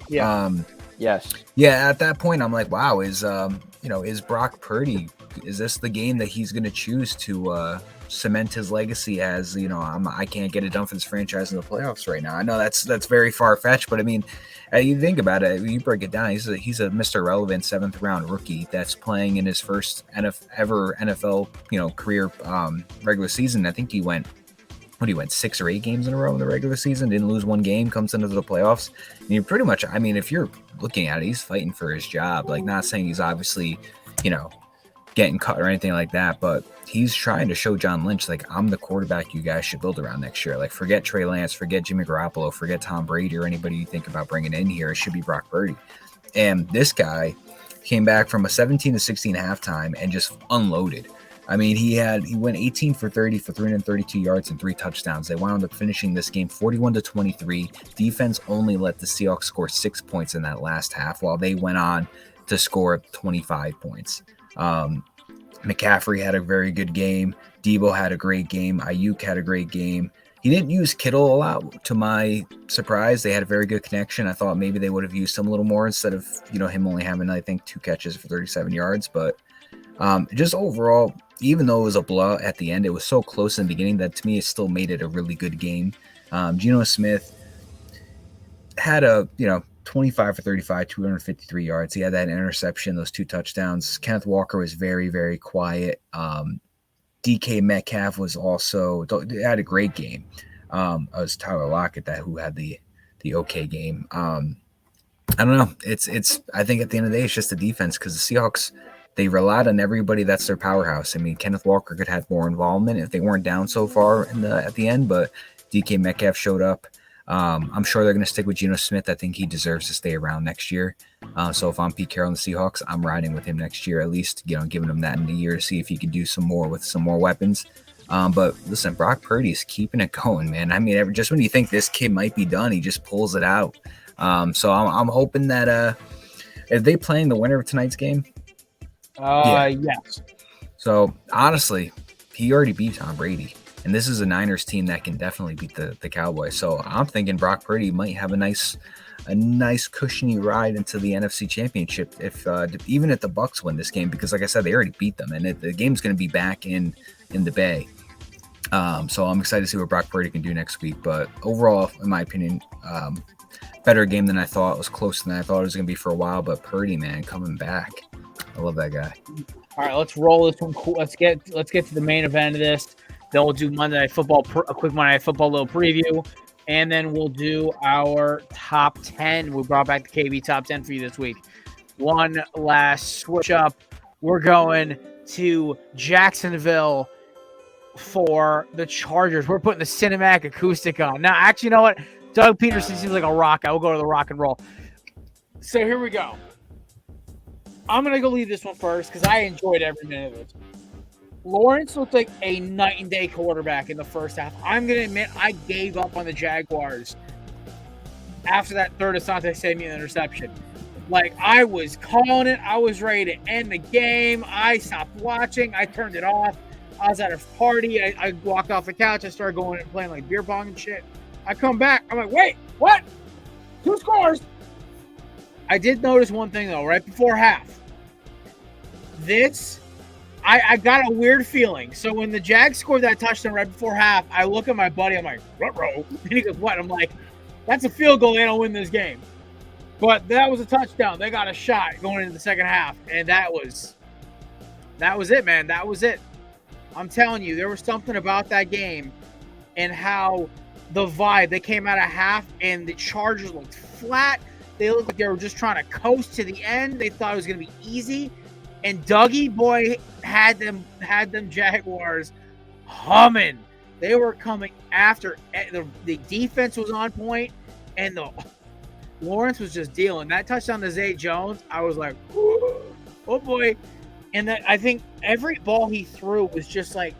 Yeah. Yes. Yeah, at that point I'm like, wow, is Brock Purdy, is this the game that he's going to choose to cement his legacy as, I can't get it done for this franchise in the playoffs right now. I know that's very far-fetched, but I mean, you think about it, you break it down, he's a Mr. Relevant 7th round rookie that's playing in his first ever NFL, career regular season. I think he went 6 or 8 games in a row in the regular season, didn't lose one game, comes into the playoffs. And you're pretty much, I mean, if you're looking at it, he's fighting for his job. Like, not saying he's obviously, getting cut or anything like that, but he's trying to show John Lynch, like, I'm the quarterback you guys should build around next year. Like, forget Trey Lance, forget Jimmy Garoppolo, forget Tom Brady or anybody you think about bringing in here. It should be Brock Purdy. And this guy came back from a 17-16 halftime and just unloaded. I mean, he went 18 for 30 for 332 yards and 3 touchdowns. They wound up finishing this game 41-23. Defense only let the Seahawks score 6 points in that last half, while they went on to score 25 points. McCaffrey had a very good game. Debo had a great game. Ayuk had a great game. He didn't use Kittle a lot, to my surprise. They had a very good connection. I thought maybe they would have used him a little more instead of, him only having, I think, 2 catches for 37 yards. But just overall, even though it was a blowout at the end, it was so close in the beginning that to me it still made it a really good game. Geno Smith had a 25 for 35, 253 yards. He had that interception, those 2 touchdowns. Kenneth Walker was very, very quiet. DK Metcalf was also had a great game. It was Tyler Lockett who had the okay game. I don't know. It's I think at the end of the day it's just the defense, because the Seahawks, they relied on everybody that's their powerhouse. I mean, Kenneth Walker could have more involvement if they weren't down so far at the end, but DK Metcalf showed up. I'm sure they're going to stick with Geno Smith. I think he deserves to stay around next year. So if I'm Pete Carroll and the Seahawks, I'm riding with him next year, at least, giving him that in the year to see if he can do some more with some more weapons. But listen, Brock Purdy's keeping it going, man. I mean, just when you think this kid might be done, he just pulls it out. So I'm hoping that are they playing the winner of tonight's game? Yes. So honestly, he already beat Tom Brady. And this is a Niners team that can definitely beat the Cowboys. So I'm thinking Brock Purdy might have a nice cushiony ride into the NFC Championship if even if the Bucs win this game, because like I said, they already beat them, and the game's going to be back in the Bay. So I'm excited to see what Brock Purdy can do next week. But overall, in my opinion, better game than I thought. It was closer than I thought it was going to be for a while. But Purdy, man, coming back. I love that guy. All right, let's roll this one. Let's get to the main event of this. Then we'll do Monday Night Football, a quick Monday Night Football little preview, and then we'll do our top 10. We brought back the KB top 10 for you this week. One last switch up. We're going to Jacksonville for the Chargers. We're putting the cinematic acoustic on. Now, actually, you know what? Doug Peterson seems like a rock. I will go to the rock and roll. So here we go. I'm going to go lead this one first because I enjoyed every minute of it. Lawrence looked like a night and day quarterback in the first half. I'm going to admit I gave up on the Jaguars after that third Asante Samuel interception. Like, I was calling it. I was ready to end the game. I stopped watching. I turned it off. I was at a party. I walked off the couch. I started going and playing like beer pong and shit. I come back. I'm like, wait, what? 2 scores? I did notice one thing, though, right before half. I got a weird feeling. So when the Jags scored that touchdown right before half, I look at my buddy. I'm like, ruh-roh. And he goes, what? I'm like, that's a field goal. They don't win this game. But that was a touchdown. They got a shot going into the second half. And that was it, man. That was it. I'm telling you, there was something about that game and how the vibe, they came out of half and the Chargers looked flat. They looked like they were just trying to coast to the end. They thought it was going to be easy. And Dougie boy had them Jaguars humming. They were coming after. The defense was on point, and the Lawrence was just dealing. That touchdown to Zay Jones, I was like, oh boy. And that, I think every ball he threw was just like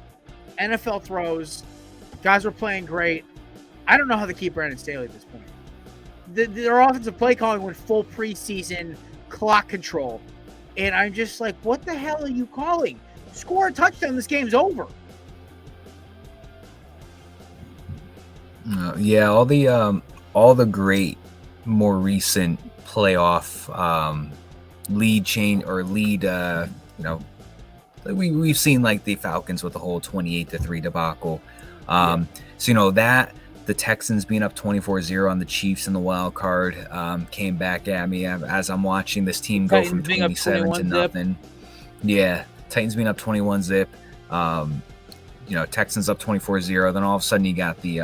NFL throws. Guys were playing great. I don't know how to keep Brandon Staley at this point. Their offensive play calling went full preseason clock control. And I'm just like, what the hell are you calling? Score a touchdown, this game's over. Yeah, all the great, more recent playoff lead change or lead, we've seen like the Falcons with the whole 28-3 debacle. So that the Texans being up 24-0 on the Chiefs in the wild card came back at me as I'm watching this team go from 27 to nothing. Yeah, Titans being up 21-0. Texans up 24-0. Then all of a sudden you got the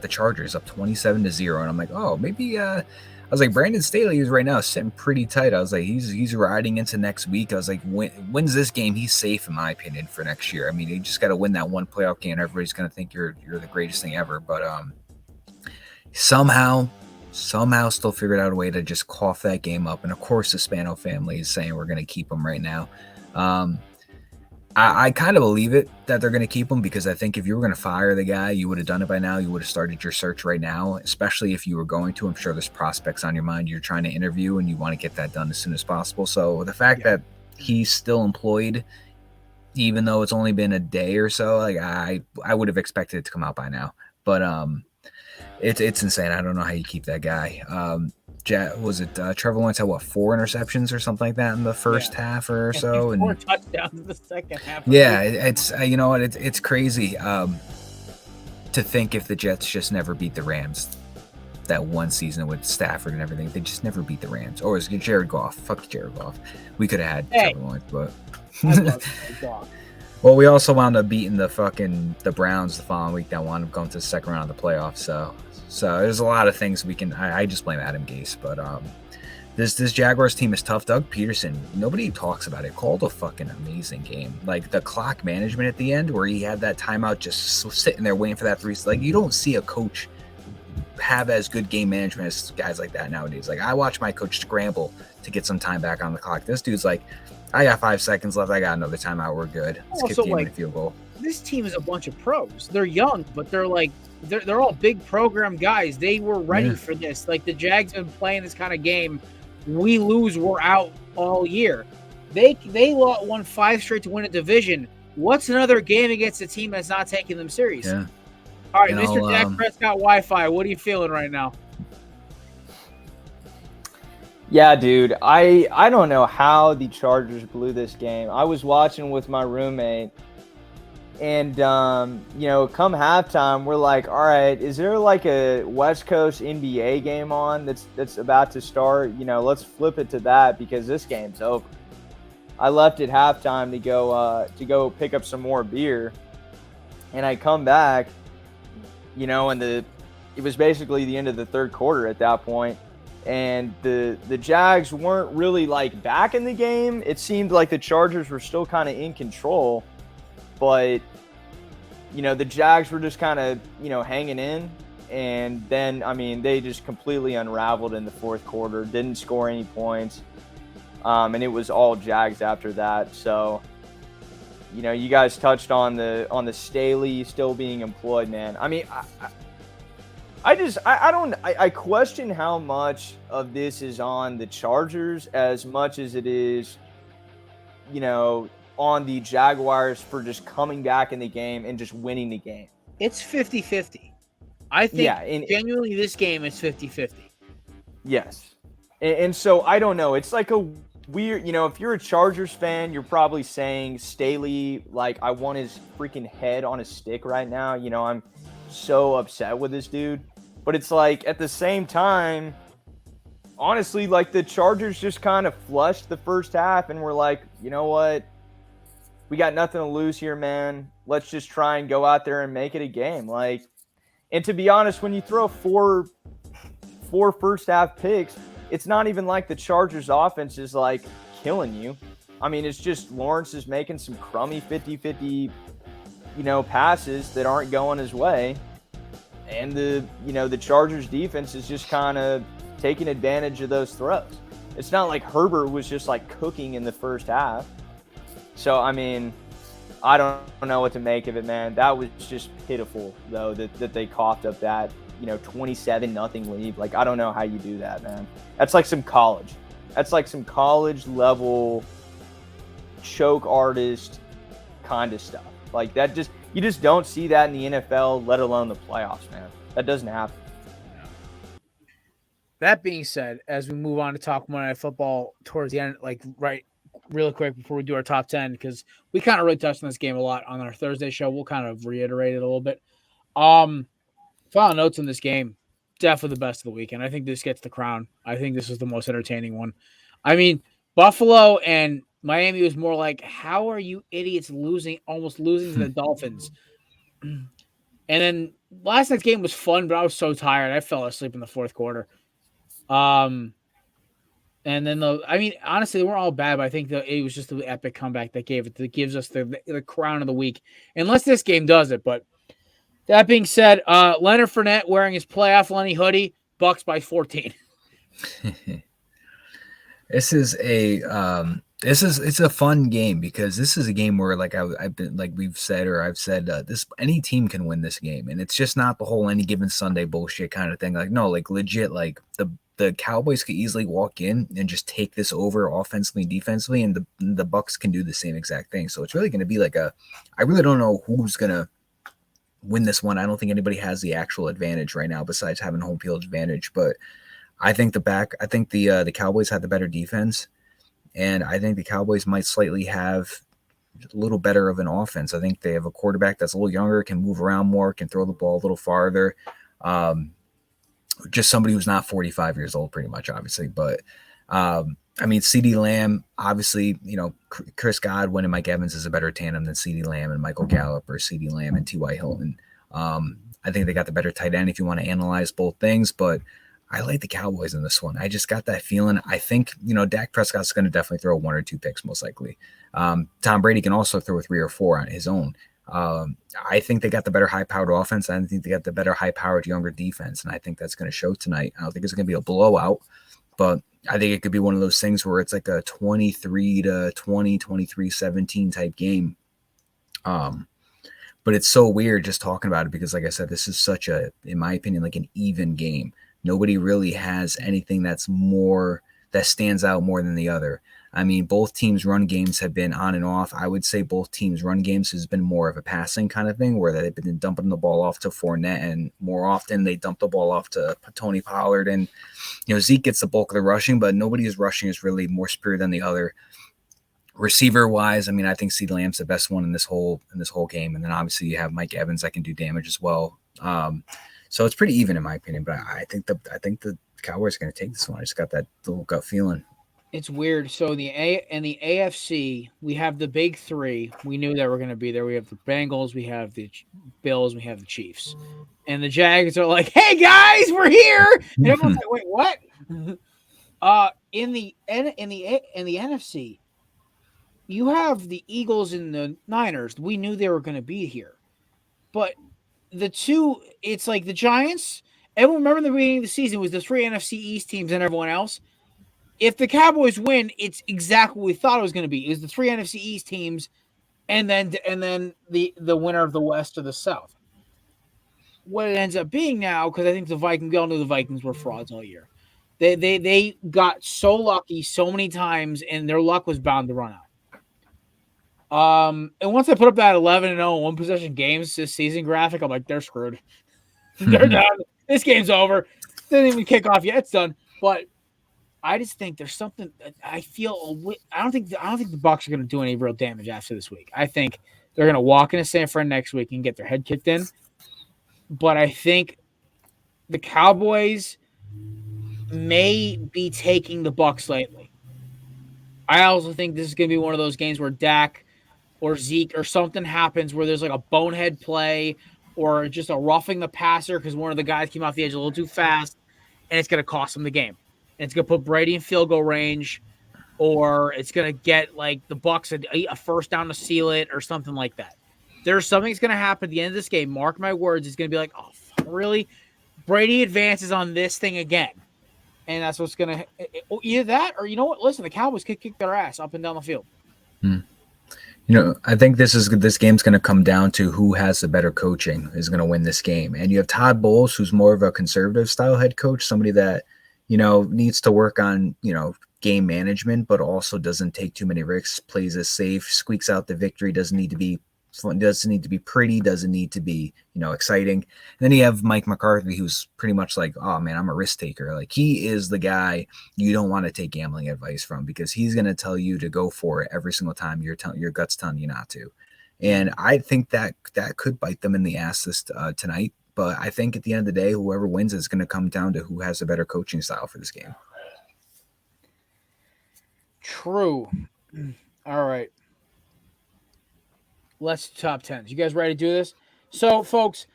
Chargers up 27-0, and I'm like, oh, maybe. I was like, Brandon Staley is right now sitting pretty tight. I was like, he's riding into next week. I was like, wins this game, he's safe in my opinion for next year. I mean, you just got to win that one playoff game. Everybody's gonna think you're the greatest thing ever. But somehow still figured out a way to just cough that game up. And of course, the Spano family is saying we're gonna keep him right now. I kind of believe it that they're going to keep him, because I think if you were going to fire the guy, you would have done it by now. You would have started your search right now, especially if you were going to. I'm sure there's prospects on your mind you're trying to interview, and you want to get that done as soon as possible. So the fact that he's still employed, even though it's only been a day or so, like I would have expected it to come out by now. But it's insane. I don't know how you keep that guy. Trevor Lawrence had 4 interceptions or something like that in the first half or so, and 4 touchdowns in the second half. Yeah, it's it's crazy to think if the Jets just never beat the Rams that one season with Stafford and everything, they just never beat the Rams. Or is it Jared Goff? Fuck Jared Goff. We could have had Trevor Lawrence, but I love Jared Goff. Well, we also wound up beating the Browns the following week that wound up going to the second round of the playoffs. So there's a lot of things we can. I just blame Adam Gase, but this Jaguars team is tough. Doug Peterson, nobody talks about it, called a fucking amazing game. Like the clock management at the end, where he had that timeout just sitting there waiting for that 3. Like you don't see a coach have as good game management as guys like that nowadays. Like I watch my coach scramble to get some time back on the clock. This dude's like, I got 5 seconds left. I got another timeout. We're good. Let's kick the game and a field goal. This team is a bunch of pros. They're young, but they're all big program guys. They were ready for this. Like the Jags have been playing this kind of game. We lose, we're out all year. They won 5 straight to win a division. What's another game against a team that's not taking them serious? Yeah. All right, Mr. Dak Prescott Wi-Fi, what are you feeling right now? Yeah, dude, I don't know how the Chargers blew this game. I was watching with my roommate, and come halftime, we're like, all right, is there like a West Coast NBA game on that's about to start? Let's flip it to that because this game's over. I left at halftime to go pick up some more beer, and I come back, and it was basically the end of the third quarter at that point. And the Jags weren't really like back in the game. It seemed like the Chargers were still kind of in control, but the Jags were just kind of hanging in. And then they just completely unraveled in the fourth quarter. Didn't score any points, and it was all Jags after that. So you guys touched on the Staley still being employed, man. I question how much of this is on the Chargers as much as it is, on the Jaguars for just coming back in the game and just winning the game. It's 50-50. I think genuinely this game is 50-50. Yes. And so I don't know. It's like a weird, if you're a Chargers fan, you're probably saying Staley, like, I want his freaking head on a stick right now. I'm so upset with this dude. But it's like at the same time, honestly, like the Chargers just kind of flushed the first half and we're like, you know what? We got nothing to lose here, man. Let's just try and go out there and make it a game. Like, and to be honest, when you throw four first half picks, it's not even like the Chargers offense is like killing you. It's just Lawrence is making some crummy 50-50, passes that aren't going his way. And the Chargers defense is just kind of taking advantage of those throws. It's not like Herbert was just like cooking in the first half. So, I don't know what to make of it, man. That was just pitiful, though, that they coughed up that, 27-0 lead. Like, I don't know how you do that, man. That's like some college. That's like some college level choke artist kind of stuff. Like, that you just don't see that in the NFL, let alone the playoffs, man. That doesn't happen. That being said, as we move on to talk Monday Night Football towards the end, really quick before we do our top 10, because we kind of really touched on this game a lot on our Thursday show. We'll kind of reiterate it a little bit. Final notes on this game, definitely the best of the weekend. I think this gets the crown. I think this was the most entertaining one. I mean, Buffalo and Miami was more like, how are you idiots almost losing to the Dolphins? And then last night's game was fun, but I was so tired. I fell asleep in the fourth quarter. And then honestly, they weren't all bad, but I think it was just the epic comeback that gives us the crown of the week. Unless this game does it, but that being said, Leonard Fournette wearing his playoff Lenny hoodie, Bucks by 14. It's a fun game because this is a game where I've been like we've said or I've said this any team can win this game, and it's just not the whole any given Sunday bullshit kind of thing. Like no, like legit, like the Cowboys could easily walk in and just take this over offensively and defensively, and the Bucks can do the same exact thing. So it's really going to be I really don't know who's going to win this one. I don't think anybody has the actual advantage right now besides having home field advantage, but I think the Cowboys have the better defense, and I think the Cowboys might slightly have a little better of an offense. I think they have a quarterback that's a little younger, can move around more, can throw the ball a little farther. Just somebody who's not 45 years old, pretty much, obviously. But CeeDee Lamb, obviously, Chris Godwin and Mike Evans is a better tandem than CeeDee Lamb and Michael Gallup or CeeDee Lamb and T.Y. Hilton. I think they got the better tight end if you want to analyze both things, but I like the Cowboys in this one. I just got that feeling. I think, Dak Prescott's going to definitely throw 1 or 2 picks, most likely. Tom Brady can also throw 3 or 4 on his own. I think they got the better high-powered offense. I think they got the better high-powered younger defense, and I think that's going to show tonight. I don't think it's going to be a blowout, but I think it could be one of those things where it's like a 23-20, 23-17 type game. But it's so weird just talking about it because, like I said, this is such in my opinion, like an even game. Nobody really has anything that stands out more than the other. I mean, both teams' run games have been on and off. I would say both teams' run games has been more of a passing kind of thing where they've been dumping the ball off to Fournette, and more often they dump the ball off to Tony Pollard. And, Zeke gets the bulk of the rushing, but nobody's rushing is really more superior than the other. Receiver-wise, I think CeeDee Lamb's the best one in this whole game. And then obviously you have Mike Evans that can do damage as well. So it's pretty even in my opinion, but I think the Cowboys are going to take this one. I just got that little gut feeling. It's weird. So in the AFC, we have the big three. We knew that were going to be there. We have the Bengals, we have the Bills, we have the Chiefs. And the Jags are like, "Hey guys, we're here!" And everyone's like, "Wait, what?" In the NFC, you have the Eagles and the Niners. We knew they were going to be here, but the two, it's like the Giants. Everyone remember in the beginning of the season was the 3 NFC East teams and everyone else. If the Cowboys win, it's exactly what we thought it was going to be. It was the 3 NFC East teams, and then the winner of the West or the South. What it ends up being now, because I think we all knew the Vikings were frauds all year. They got so lucky so many times, and their luck was bound to run out. And once I put up that 11-0 one possession games this season graphic, I'm like, they're screwed. They're done. This game's over. Didn't even kick off yet. It's done. But I just think there's something. I don't think the Bucs are going to do any real damage after this week. I think they're going to walk into San Fran next week and get their head kicked in. But I think the Cowboys may be taking the Bucs lately. I also think this is going to be one of those games where Dak or Zeke or something happens where there's like a bonehead play or just a roughing the passer because one of the guys came off the edge a little too fast, and it's going to cost them the game. And it's going to put Brady in field goal range, or it's going to get like the Bucs a first down to seal it or something like that. There's something that's going to happen at the end of this game. Mark my words. It's going to be like, oh, really? Brady advances on this thing again. And that's what's going to – either that or, you know what? Listen, the Cowboys could kick their ass up and down the field. I think this game's going to come down to who has the better coaching is going to win this game. And you have Todd Bowles, who's more of a conservative style head coach, somebody that, needs to work on, game management, but also doesn't take too many risks, plays it safe, squeaks out the victory, doesn't need to be pretty, doesn't need to be, exciting. And then you have Mike McCarthy, who's pretty much like, oh man, I'm a risk taker. Like, he is the guy you don't want to take gambling advice from, because he's going to tell you to go for it every single time your gut's telling you not to. And I think that could bite them in the ass tonight. But I think at the end of the day, whoever wins is going to come down to who has a better coaching style for this game. True. All right. Let's do top 10s. You guys ready to do this? So, folks,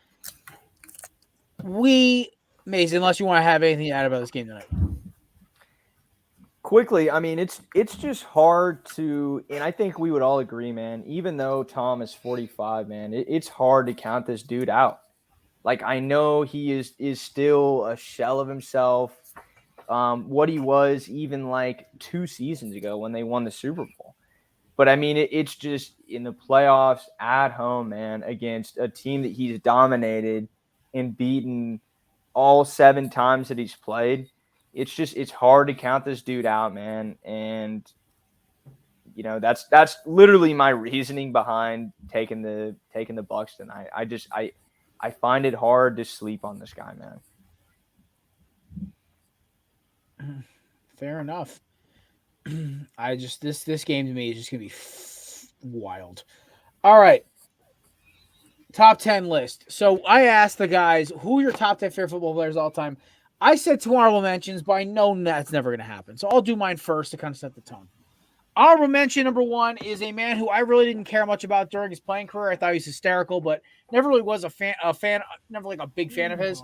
Mason, unless you want to have anything to add about this game tonight. Quickly, I mean, it's just hard to, and I think we would all agree, man, even though Tom is 45, man, it's hard to count this dude out. Like, I know he is still a shell of himself, what he was even like 2 seasons ago when they won the Super Bowl. But, I mean, it's just in the playoffs at home, man, against a team that he's dominated and beaten all 7 times that he's played. It's hard to count this dude out, man. And, that's literally my reasoning behind taking the Bucs tonight. I find it hard to sleep on this guy, man. Fair enough. This game to me is just gonna be wild. All right, top 10 list. So I asked the guys who are your top 10 favorite football players of all time. I said 2 honorable mentions, but I know that's never gonna happen. So I'll do mine first to kind of set the tone. Honorable mention number 1 is a man who I really didn't care much about during his playing career. I thought he was hysterical, but never really was a fan, never like a big fan of his.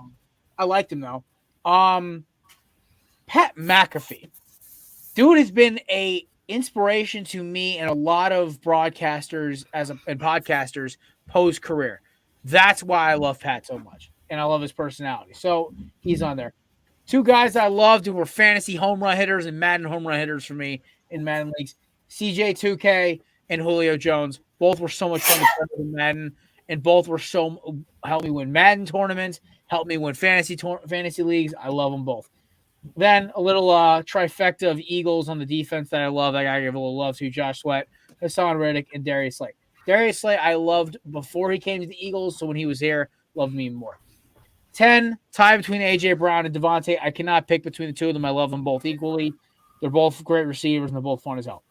I liked him though. Pat McAfee. Dude has been a inspiration to me and a lot of broadcasters and podcasters post career. That's why I love Pat so much, and I love his personality. So he's on there. 2 guys I loved who were fantasy home run hitters and Madden home run hitters for me in Madden leagues: CJ2K and Julio Jones. Both were so much fun to play in Madden, and both were helped me win Madden tournaments, helped me win fantasy leagues. I love them both. Then a little trifecta of Eagles on the defense that I love. I gotta give a little love to Josh Sweat, Hassan Reddick, and Darius Slay. Darius Slay I loved before he came to the Eagles, so when he was here, loved me even more. 10, tie between A.J. Brown and Devontae. I cannot pick between the two of them. I love them both equally. They're both great receivers, and they're both fun as hell.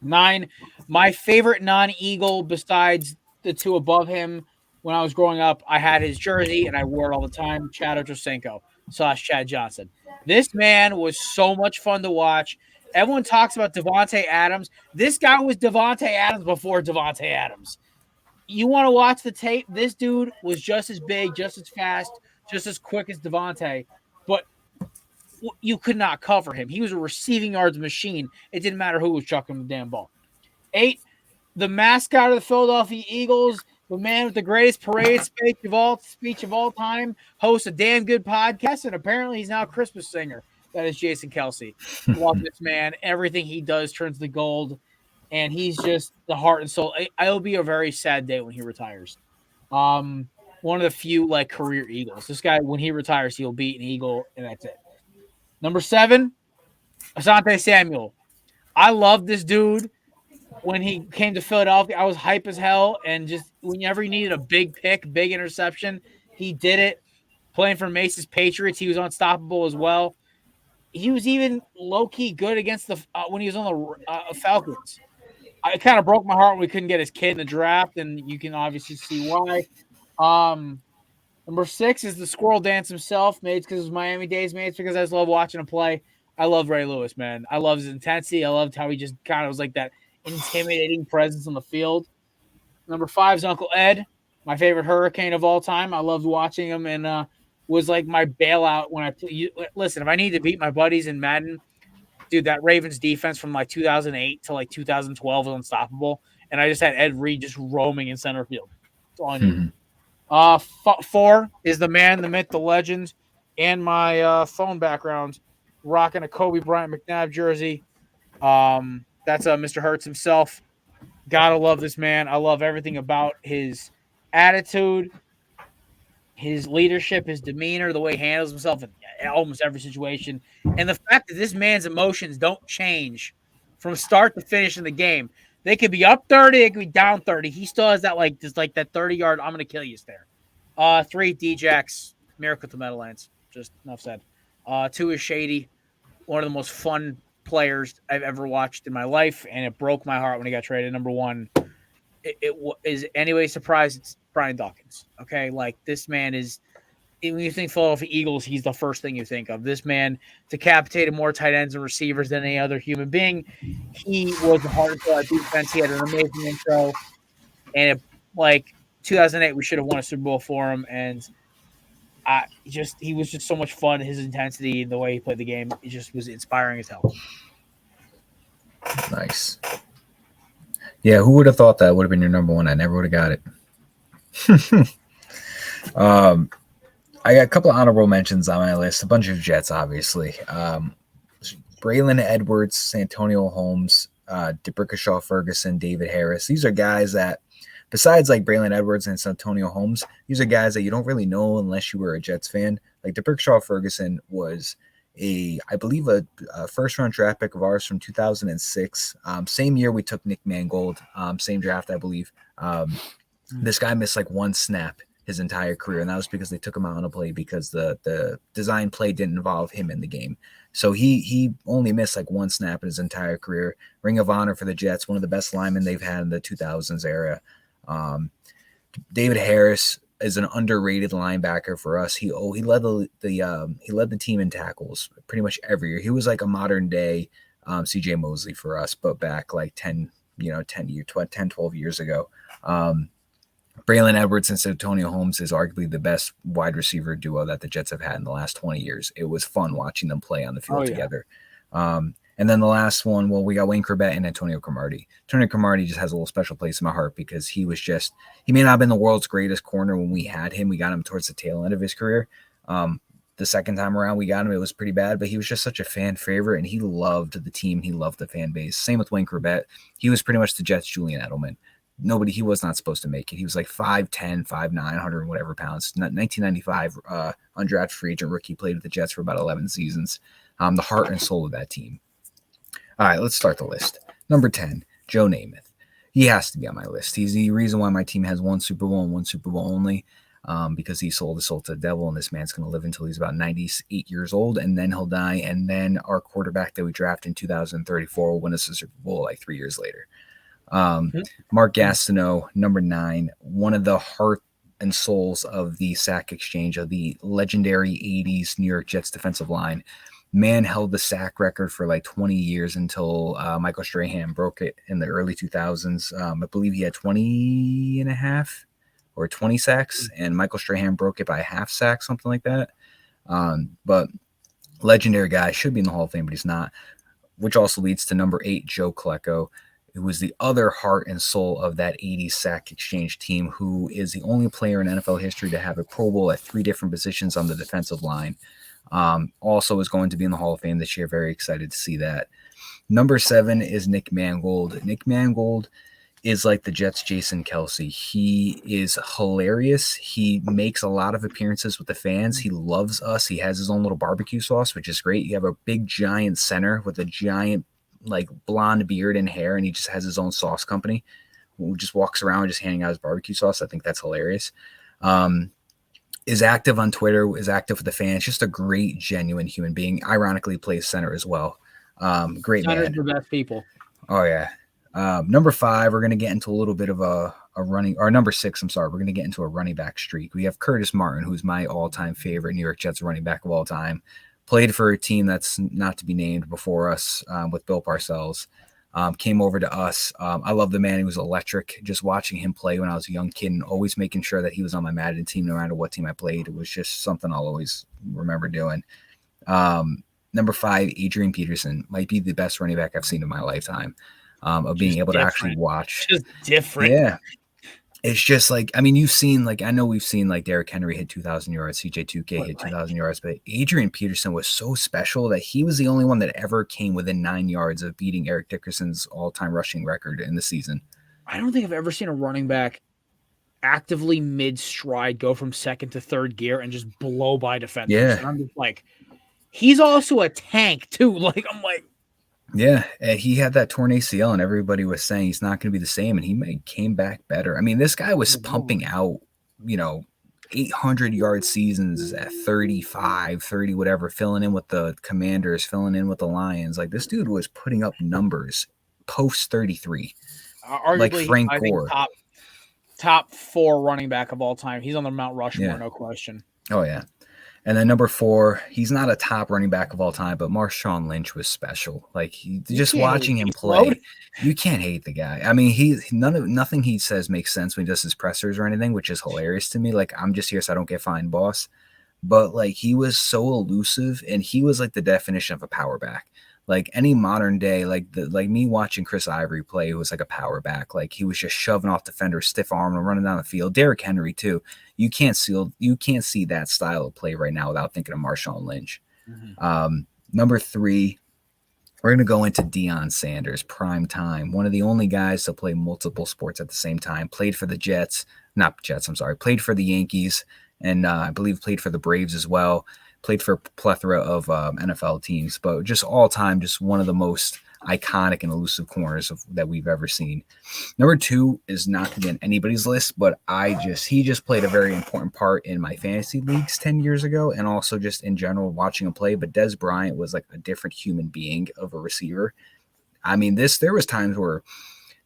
9, my favorite non-Eagle besides the 2 above him when I was growing up, I had his jersey, and I wore it all the time, Chad Ochocinco / Chad Johnson. This man was so much fun to watch. Everyone talks about Devontae Adams. This guy was Devontae Adams before Devontae Adams. You want to watch the tape? This dude was just as big, just as fast, just as quick as Devontae, but you could not cover him. He was a receiving yards machine. It didn't matter who was chucking the damn ball. 8, the mascot of the Philadelphia Eagles, the man with the greatest parade speech of all time, hosts a damn good podcast, and apparently he's now a Christmas singer. That is Jason Kelsey. Love this man. Everything he does turns to gold, and he's just the heart and soul. It'll be a very sad day when he retires. One of the few career Eagles. This guy, when he retires, he'll be an Eagle, and that's it. Number 7, Asante Samuel. I love this dude. When he came to Philadelphia, I was hype as hell. And just whenever he needed a big pick, big interception, he did it. Playing for Mace's Patriots, he was unstoppable as well. He was even low-key good against when he was on the Falcons. It kind of broke my heart when we couldn't get his kid in the draft, and you can obviously see why. Number 6 is the Squirrel Dance himself, made because it was Miami days, made because I just love watching him play. I love Ray Lewis, man. I love his intensity. I loved how he just kind of was like that intimidating presence on the field. Number 5 is Uncle Ed, my favorite Hurricane of all time. I loved watching him, and was like my bailout when I play. Listen, if I need to beat my buddies in Madden, dude, that Ravens defense from 2008 to 2012 was unstoppable, and I just had Ed Reed just roaming in center field. That's all I need. 4 is the man, the myth, the legend, and my phone background, rocking a Kobe Bryant McNabb jersey. That's Mr. Hurts himself. Gotta love this man. I love everything about his attitude, his leadership, his demeanor, the way he handles himself in almost every situation, and the fact that this man's emotions don't change from start to finish in the game. They could be up 30, they could be down 30. He still has that that 30-yard I'm gonna kill you stare. 3, D-Jax, Miracle to Meadowlands. Just enough said. 2 is Shady, one of the most fun players I've ever watched in my life, and it broke my heart when he got traded. Number 1, is anyway surprised it's Brian Dawkins. Okay, like this man is. When you think Philadelphia Eagles, he's the first thing you think of. This man decapitated more tight ends and receivers than any other human being. He was the hardest of defense. He had an amazing intro, and 2008, we should have won a Super Bowl for him. And he was just so much fun. His intensity, the way he played the game, it just was inspiring as hell. Nice. Yeah, who would have thought that would have been your number 1? I never would have got it. I got a couple of honorable mentions on my list. A bunch of Jets, obviously. Braylon Edwards, Santonio Holmes, DeBrickashaw Ferguson, David Harris. These are guys that, besides like Braylon Edwards and Santonio Holmes, these are guys that you don't really know unless you were a Jets fan. Like DeBrickashaw Ferguson was I believe a first-round draft pick of ours from 2006. Same year we took Nick Mangold. Same draft, I believe. This guy missed like 1 snap his entire career, and that was because they took him out on a play because the design play didn't involve him in the game. So he only missed like 1 snap in his entire career. Ring of Honor for the Jets, one of the best linemen they've had in the 2000s era. David Harris is an underrated linebacker for us. He led the team in tackles pretty much every year. He was like a modern day CJ Mosley for us, but back like 12 years ago. Braylon Edwards and Santonio Holmes is arguably the best wide receiver duo that the Jets have had in the last 20 years. It was fun watching them play on the field together. And then the last one, we got Wayne Corbett and Antonio Cromartie. Antonio Cromartie just has a little special place in my heart because he may not have been the world's greatest corner when we had him. We got him towards the tail end of his career. The second time around we got him, it was pretty bad, but he was just such a fan favorite, and he loved the team. He loved the fan base. Same with Wayne Corbett. He was pretty much the Jets' Julian Edelman. He was not supposed to make it. He was like 5'10", 5'9", 100 and whatever pounds. 1995 undrafted free agent rookie, played with the Jets for about 11 seasons. The heart and soul of that team. All right, let's start the list. Number 10, Joe Namath. He has to be on my list. He's the reason why my team has 1 Super Bowl and 1 Super Bowl only, because he sold his soul to the devil, and this man's going to live until he's about 98 years old, and then he'll die, and then our quarterback that we draft in 2034 will win us a Super Bowl like 3 years later. Mark Gastineau, number 9, one of the heart and souls of the sack exchange of the legendary 80s New York Jets defensive line. Man held the sack record for like 20 years until Michael Strahan broke it in the early 2000s. I believe he had 20 and a half or 20 sacks, and Michael Strahan broke it by a half sack, something like that. But legendary guy, should be in the Hall of Fame, but he's not, which also leads to number 8, Joe Klecko, who was the other heart and soul of that 80s sack exchange team, who is the only player in NFL history to have a Pro Bowl at 3 different positions on the defensive line. Also is going to be in the Hall of Fame this year. Very excited to see that. Number 7 is Nick Mangold. Nick Mangold is like the Jets' Jason Kelce. He is hilarious. He makes a lot of appearances with the fans. He loves us. He has his own little barbecue sauce, which is great. You have a big giant center with a giant like blonde beard and hair, and he just has his own sauce company who just walks around just handing out his barbecue sauce. I think that's hilarious. Is active on Twitter, is active with the fans, just a great, genuine human being. Ironically, plays center as well. Great man. Center's the best people. Oh, yeah. Number 5, we're going to get into a little bit of a running, or number 6, I'm sorry, we're going to get into a running back streak. We have Curtis Martin, who's my all-time favorite New York Jets running back of all time. Played for a team that's not to be named before us with Bill Parcells. Came over to us. I love the man. He was electric. Just watching him play when I was a young kid and always making sure that he was on my Madden team no matter what team I played. It was just something I'll always remember doing. Number 5, Adrian Peterson. Might be the best running back I've seen in my lifetime of being able to actually watch. Just different. Yeah. It's just like, I mean, you've seen, like, I know we've seen, like, Derrick Henry hit 2,000 yards, CJ 2K hit 2,000 yards, but Adrian Peterson was so special that he was the only one that ever came within 9 yards of beating Eric Dickerson's all-time rushing record in the season. I don't think I've ever seen a running back actively mid-stride go from second to third gear and just blow by defenders. Yeah. And I'm just like, he's also a tank too. Like, I'm like, yeah, and he had that torn ACL, and everybody was saying he's not going to be the same, and he came back better. I mean, this guy was pumping out, 800-yard seasons at 35, 30, whatever, filling in with the Commanders, filling in with the Lions. Like, this dude was putting up numbers post 33. Arguably, like Frank Gore. Think top 4 running back of all time. He's on the Mount Rushmore, no question. Oh, yeah. And then number 4, he's not a top running back of all time, but Marshawn Lynch was special. Like, just watching him play, you can't hate the guy. I mean, nothing he says makes sense when he does his pressers or anything, which is hilarious to me. Like, I'm just here so I don't get fined, boss. But like, he was so elusive, and he was like the definition of a power back. Like any modern day, like me watching Chris Ivory play, who was like a power back. Like, he was just shoving off defenders, stiff arm, and running down the field. Derrick Henry too. You can't see that style of play right now without thinking of Marshawn Lynch. Mm-hmm. Number 3, we're gonna go into Deion Sanders, prime time. One of the only guys to play multiple sports at the same time. Played for the Played for the Yankees, and I believe played for the Braves as well. Played for a plethora of NFL teams, but just all time, just one of the most iconic and elusive corners that we've ever seen. Number 2 is not going to be on anybody's list, but he just played a very important part in my fantasy leagues 10 years ago, and also just in general watching him play. But Dez Bryant was like a different human being of a receiver. I mean, there was times where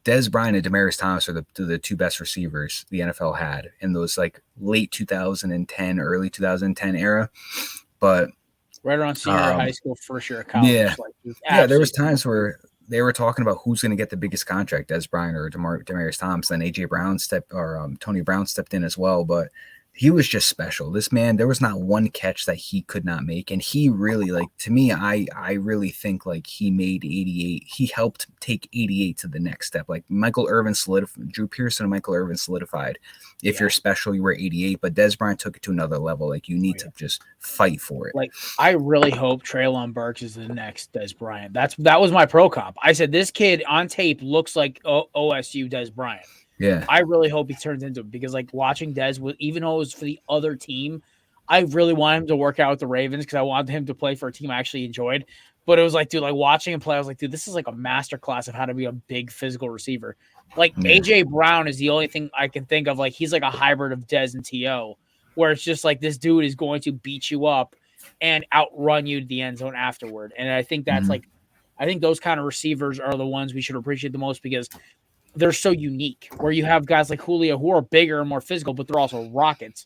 Dez Bryant and Demaryius Thomas are the 2 best receivers the NFL had in those like late 2010, early 2010 era. But right around senior year of high school, first year of college. There was times where they were talking about who's going to get the biggest contract, Dez Bryant or Demaryius Thomas. Then Tony Brown stepped in as well. But he was just special. This man, there was not one catch that he could not make. And he really, like, to me, I really think like he made 88. He helped take 88 to the next step. Like Drew Pearson and Michael Irvin solidified. If you're special, you were 88. But Dez Bryant took it to another level. Like, you need to just fight for it. Like, I really hope Treylon Burks is the next Dez Bryant. That was my pro comp. I said, this kid on tape looks like OSU Dez Bryant. Yeah, I really hope he turns into it, because like watching Dez, even though it was for the other team, I really wanted him to work out with the Ravens because I wanted him to play for a team I actually enjoyed. But it was like, dude, like watching him play, I was like, dude, this is like a masterclass of how to be a big physical receiver. Like AJ Brown is the only thing I can think of. Like, he's like a hybrid of Dez and T.O., where it's just like this dude is going to beat you up and outrun you to the end zone afterward. And I think that's I think those kind of receivers are the ones we should appreciate the most, because they're so unique, where you have guys like Julio who are bigger and more physical, but they're also rockets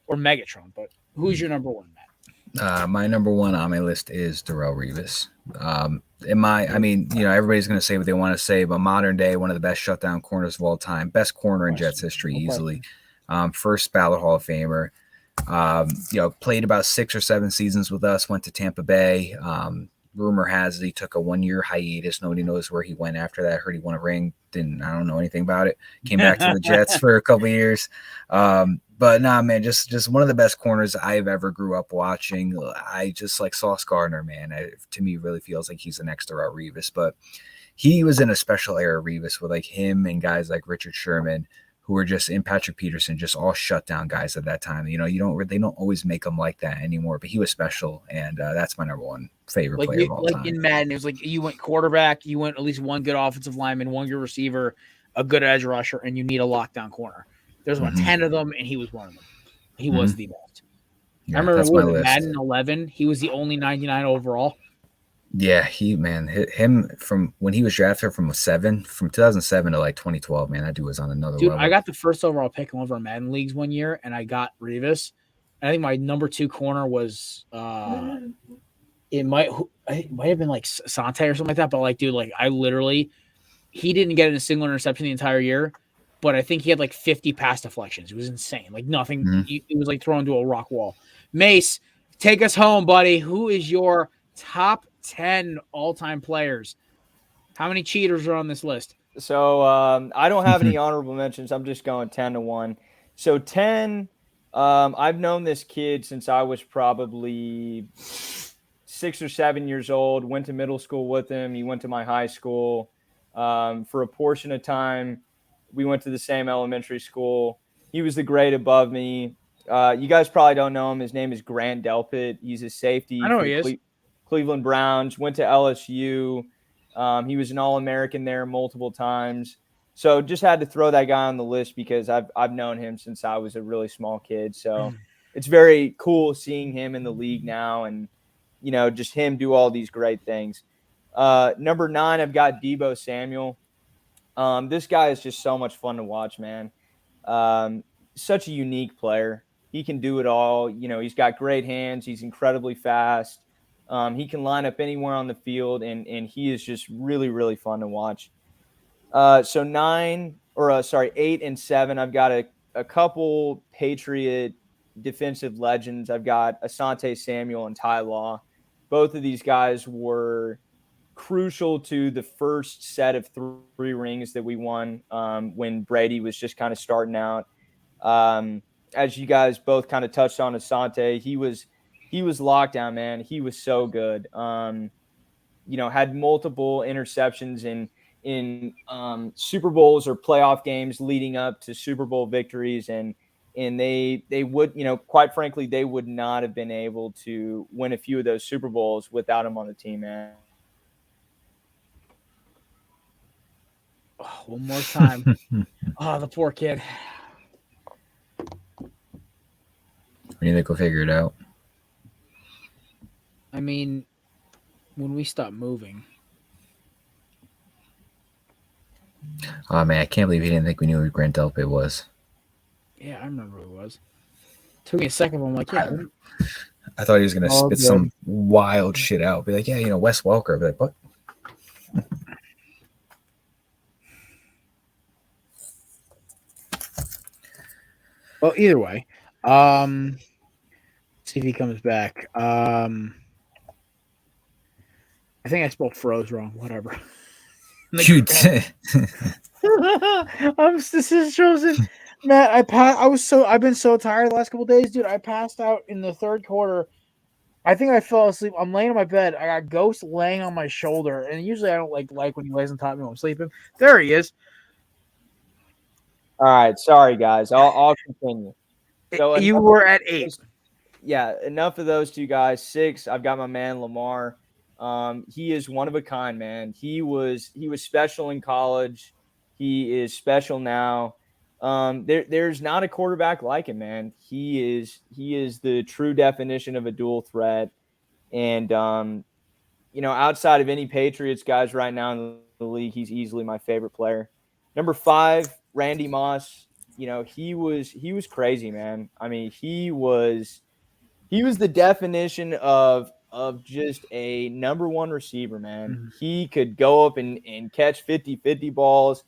or Megatron. But who's your number 1, Matt? My number 1 on my list is Darrelle Revis. Everybody's going to say what they want to say, but modern day, one of the best shutdown corners of all time, best corner in Jets history, easily. First ballot Hall of Famer. Played about 6 or 7 seasons with us, went to Tampa Bay. Rumor has it he took a 1-year hiatus. Nobody knows where he went after that. Heard he won a ring. I don't know anything about it. Came back to the Jets for a couple of years. But nah, man, just one of the best corners I've ever grew up watching. I just like Sauce Gardner, man. To me, really feels like he's the next Darrelle Revis. But he was in a special era, Revis, with like him and guys like Richard Sherman, who were just in Patrick Peterson, just all shutdown guys at that time. They don't always make them like that anymore, but he was special. And that's my number 1 favorite player of all time. In Madden, it was like you went quarterback, you went at least one good offensive lineman, one good receiver, a good edge rusher, and you need a lockdown corner. There's about 10 of them, and he was one of them. He was the best. I remember Madden 11, he was the only 99 overall. Yeah, him from when he was drafted from 2007 to like 2012, man, that dude was on another level. I got the first overall pick in one of our Madden leagues one year, and I got Revis. I think my number 2 corner was it might have been like Sante or something like that, but like, dude, like he didn't get a single interception the entire year, but I think he had like 50 pass deflections. It was insane. Like nothing. It was like thrown to a rock wall. Mace, take us home, buddy. Who is your top 10 all-time players? How many cheaters are on this list? So I don't have any honorable mentions. I'm just going 10 to 1. So 10, I've known this kid since I was probably 6 or 7 years old. Went to middle school with him. He went to my high school for a portion of time. We went to the same elementary school. He was the grade above me. You guys probably don't know him. His name is Grant Delpit. He's a safety. I know he is. Cleveland Browns. Went to LSU. He was an All-American there multiple times. So just had to throw that guy on the list because I've known him since I was a really small kid. So it's very cool seeing him in the league now and, just him do all these great things. Number 9, I've got Deebo Samuel. This guy is just so much fun to watch, man. Such a unique player. He can do it all. He's got great hands. He's incredibly fast. He can line up anywhere on the field, and he is just really, really fun to watch. So 8 and 7, I've got a couple Patriot defensive legends. I've got Asante Samuel and Ty Law. Both of these guys were crucial to the first set of 3 rings that we won when Brady was just kind of starting out. As you guys both kind of touched on, Asante, he was lockdown, man. He was so good. Had multiple interceptions in Super Bowls or playoff games leading up to Super Bowl victories, and they would, quite frankly, they would not have been able to win a few of those Super Bowls without him on the team, man. Oh, one more time. Oh, the poor kid. We need to go figure it out. I mean, when we stop moving. Oh, man, I can't believe he didn't think we knew who Grant Delpit was. Yeah, I remember who it was. Took me a second, but I'm like, yeah. I thought he was going to spit some wild shit out. Be like, yeah, Wes Welker. Be like, what? Well, either way, see if he comes back. I think I spelled froze wrong. Whatever. You did. This is chosen. Matt, I've been so tired the last couple of days, dude. I passed out in the third quarter. I think I fell asleep. I'm laying on my bed. I got Ghost laying on my shoulder, and usually I don't like when he lays on top of me when I'm sleeping. There he is. All right, sorry guys. I'll continue. So you were at 8. Yeah, enough of those 2 guys. 6, I've got my man Lamar. He is one of a kind, man. He was special in college. He is special now. There's not a quarterback like him, man. He is the true definition of a dual threat. And outside of any Patriots guys right now in the league, he's easily my favorite player. Number 5, Randy Moss. He was crazy, man. I mean, he was the definition of just a number 1 receiver, man. Mm-hmm. He could go up and catch 50-50 balls.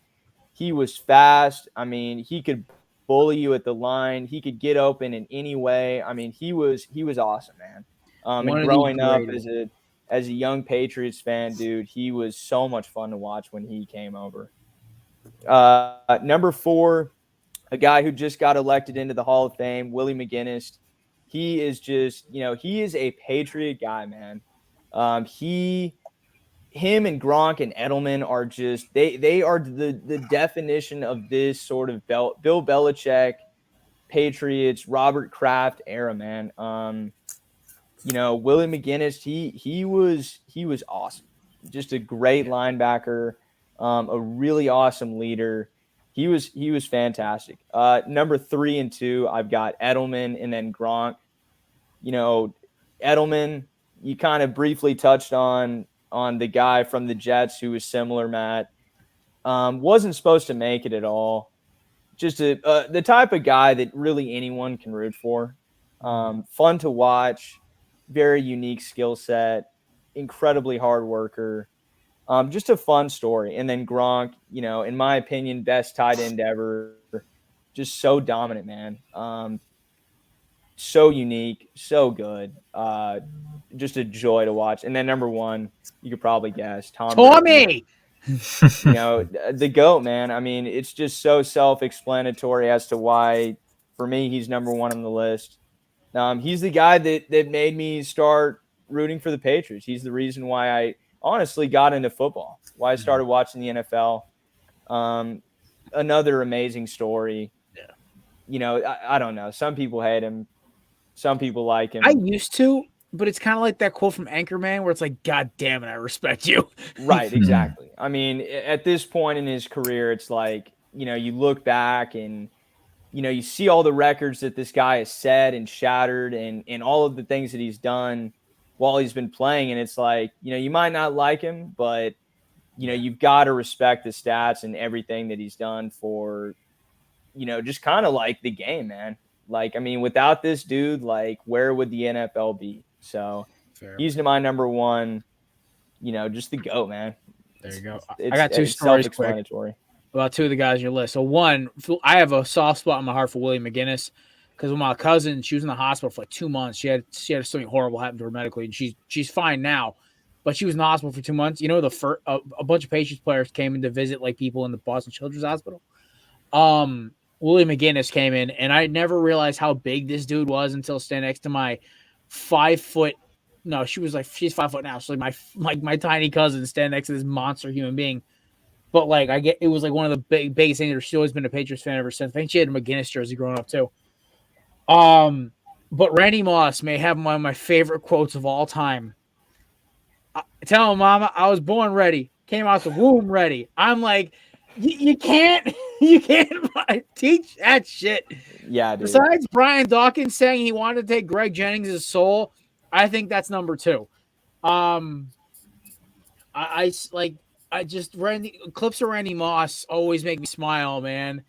He was fast. I mean, he could bully you at the line. He could get open in any way. I mean, he was awesome, man. And growing up as a young Patriots fan, dude, he was so much fun to watch when he came over. Number 4, a guy who just got elected into the Hall of Fame, Willie McGinnis. He is just, he is a Patriot guy, man. Him and Gronk and Edelman are just, they are the definition of this sort of Bill Belichick, Patriots, Robert Kraft era, man. Willie McGinnis, he was awesome. Just a great linebacker, a really awesome leader. He was fantastic. Number 3 and 2, I've got Edelman and then Gronk. Edelman, you kind of briefly touched on the guy from the Jets who was similar, Matt. Wasn't supposed to make it at all. Just the type of guy that really anyone can root for. Fun to watch, very unique skill set, incredibly hard worker. Just a fun story. And then Gronk, in my opinion, best tight end ever. Just so dominant, man. So unique, so good. Just a joy to watch. And then number 1, you could probably guess, Tommy. The GOAT, man. I mean, it's just so self-explanatory as to why, for me, he's number 1 on the list. He's the guy that made me start rooting for the Patriots. He's the reason why I honestly got into football, why I started watching the NFL. another amazing story. Yeah. You know, I don't know. Some people hate him. Some people like him. I used to, but it's kind of like that quote from Anchorman where it's like, God damn it, I respect you. Right, exactly. I mean, at this point in his career, it's like, you know, you look back and, you know, you see all the records that this guy has set and shattered and all of the things that he's done while he's been playing. And it's like, you know, you might not like him, but, you know, you've got to respect the stats and everything that he's done for, you know, just kind of like the game, man. Like, I mean, without this dude, like, where would the NFL be? So he's my number one, you know, just the GOAT, man. There you go. I got two stories quick about two of the guys on your list. So one, I have a soft spot in my heart for Willie McGinnis because when my cousin, she was in the hospital for like 2 months. She had something horrible happen to her medically, and she's fine now, but she was in the hospital for 2 months. You know, a bunch of Patriots players came in to visit like people in the Boston Children's Hospital. Willie McGinnis came in, and I never realized how big this dude was until standing next to my 5 foot. No, she's 5 foot now. So my tiny cousin standing next to this monster human being. But like it was like one of the biggest things. She's always been a Patriots fan ever since. I think she had a McGinnis jersey growing up too. But Randy Moss may have one of my favorite quotes of all time. Tell him, Mama, I was born ready, came out the womb ready. I'm like, you can't teach that shit. Yeah, dude. Besides Brian Dawkins saying he wanted to take Greg Jennings' soul, I think that's number 2. Clips of Randy Moss always make me smile, man.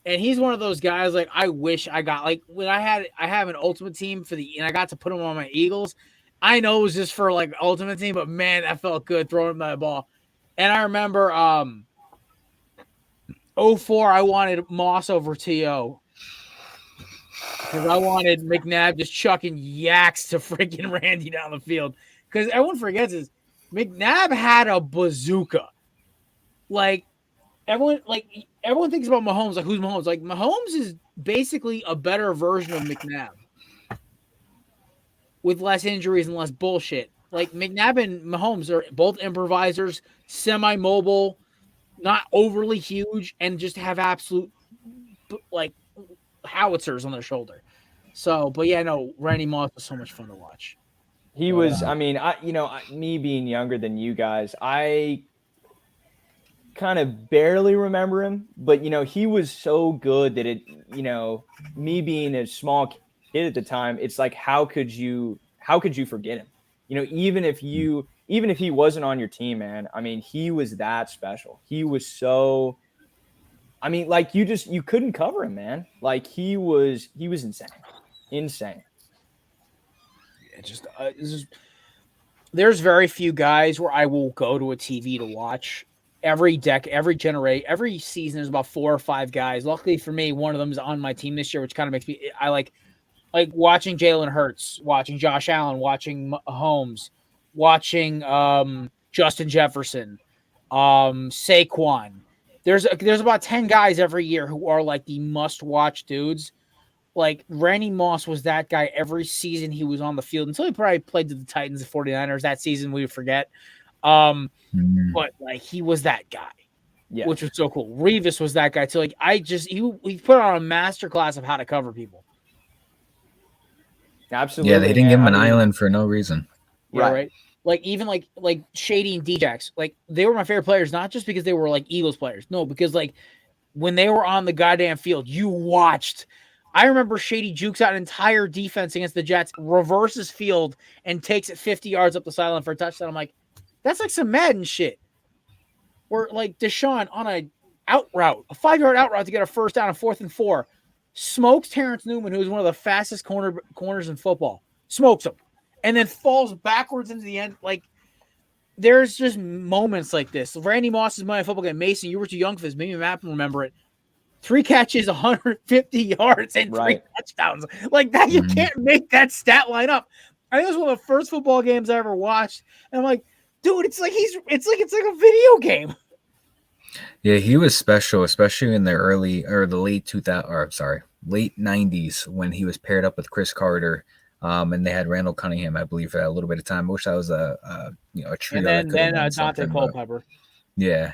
And he's one of those guys like I wish I got like when I have an ultimate team and I got to put him on my Eagles. I know it was just for like ultimate team, but man, that felt good throwing him that ball. And I remember 2004, I wanted Moss over T.O. because I wanted McNabb just chucking yaks to freaking Randy down the field. Because everyone forgets this. McNabb had a bazooka. Like everyone thinks about Mahomes. Like who's Mahomes? Like Mahomes is basically a better version of McNabb with less injuries and less bullshit. Like McNabb and Mahomes are both improvisers, semi-mobile, not overly huge, and just have absolute like howitzers on their shoulder. So, but yeah, no, Randy Moss was so much fun to watch. He was, I mean, me being younger than you guys, I kind of barely remember him, but, you know, he was so good that me being a small kid at the time, it's like, how could you forget him? You know, even if he wasn't on your team, man, I mean, he was that special. He was so, I mean, like you couldn't cover him, man. Like he was insane. There's very few guys where I will go to a TV to watch. Every generation, every season is about 4 or 5 guys. Luckily for me, one of them is on my team this year, which kind of makes me. I like watching Jalen Hurts, watching Josh Allen, watching Mahomes, watching Justin Jefferson, Saquon. There's about 10 guys every year who are like the must-watch dudes. Like Randy Moss was that guy every season he was on the field until he probably played to the Titans and 49ers that season. We would forget. But like he was that guy, which was so cool. Revis was that guy too. Like he put on a masterclass of how to cover people. Absolutely. Yeah, they didn't give him an island for no reason. Yeah, right. Like even like Shady and Djax, like they were my favorite players, not just because they were like Eagles players. No, because like when they were on the goddamn field, you watched. I remember Shady jukes out an entire defense against the Jets, reverses field, and takes it 50 yards up the sideline for a touchdown. I'm like, that's like some Madden shit. Or like Deshaun on a 5-yard out route to get a first down, a 4th and 4, smokes Terrence Newman, who is one of the fastest corners in football, smokes him, and then falls backwards into the end. Like, there's just moments like this. Randy Moss is my football game. Mason, you were too young for this. Maybe Matt can remember it. 3 catches, 150 yards, and 3 touchdowns. Like that, you can't make that stat line up. I think it was one of the first football games I ever watched, and I'm like, dude, it's like a video game. Yeah, he was special, especially in the late 90s when he was paired up with Chris Carter, and they had Randall Cunningham, I believe, for a little bit of time. I wish that was a trio. And then Dante Culpepper. Yeah.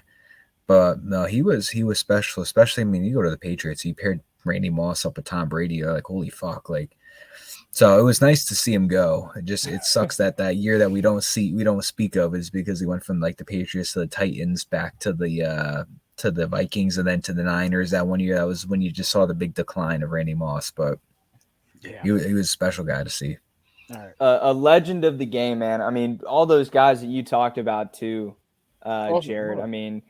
But no, he was special, especially, I mean, you go to the Patriots, he paired Randy Moss up with Tom Brady. You're like, holy fuck. Like, so it was nice to see him go. It sucks that year that we don't speak of is because he went from like the Patriots to the Titans back to the Vikings and then to the Niners. That one year, that was when you just saw the big decline of Randy Moss. But he was a special guy to see. Right. A legend of the game, man. I mean, all those guys that you talked about too, Jared. I mean,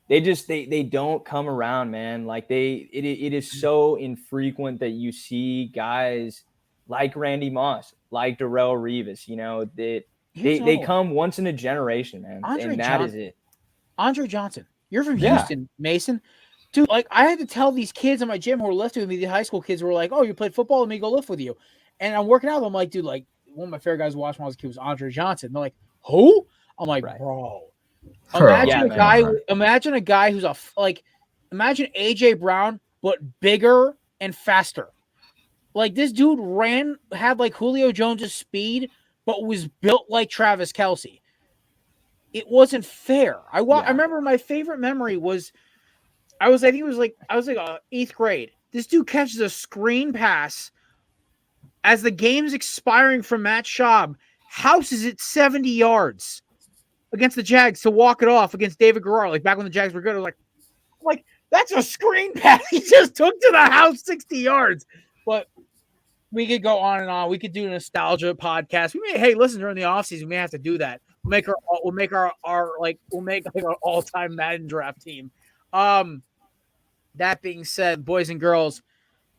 they don't come around, man. Like it is so infrequent that you see guys like Randy Moss, like Darrelle Revis. You know, they come once in a generation, man. And that is it. Andre Johnson, you're from Houston, Mason. Dude, like I had to tell these kids in my gym who were lifting with me, the high school kids were like, "Oh, you played football? Let me go lift with you." And I'm working out. I'm like, dude, like one of my favorite guys to watch when I was a kid was Andre Johnson. And they're like, who? I'm like, bro. Imagine a guy who's imagine AJ Brown, but bigger and faster. Like this dude had like Julio Jones' speed, but was built like Travis Kelce. It wasn't fair. I remember my favorite memory was I was like 8th grade. This dude catches a screen pass as the game's expiring from Matt Schaub, houses it 70 yards against the Jags to walk it off against David Garrard. Like back when the Jags were good, I was like that's a screen pass he just took to the house 60 yards. But we could go on and on. We could do a nostalgia podcast. Listen, during the offseason, we may have to do that. We'll make our all-time Madden draft team. That being said, boys and girls,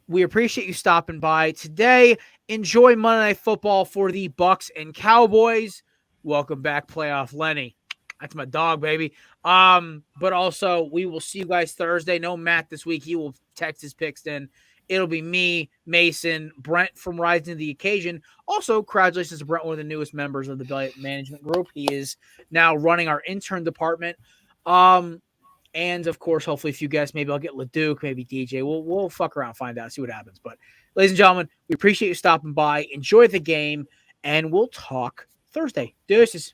we appreciate you stopping by today. Enjoy Monday Night Football for the Bucks and Cowboys. Welcome back, Playoff Lenny. That's my dog, baby. But also, we will see you guys Thursday. No Matt this week. He will text his picks in. It'll be me, Mason, Brent from Rising to the Occasion. Also, congratulations to Brent, one of the newest members of the Belly Management Group. He is now running our intern department. And of course, hopefully, if you guys, maybe I'll get LeDuc, maybe DJ. We'll fuck around, find out, see what happens. But, ladies and gentlemen, we appreciate you stopping by. Enjoy the game, and we'll talk Thursday. Deuces.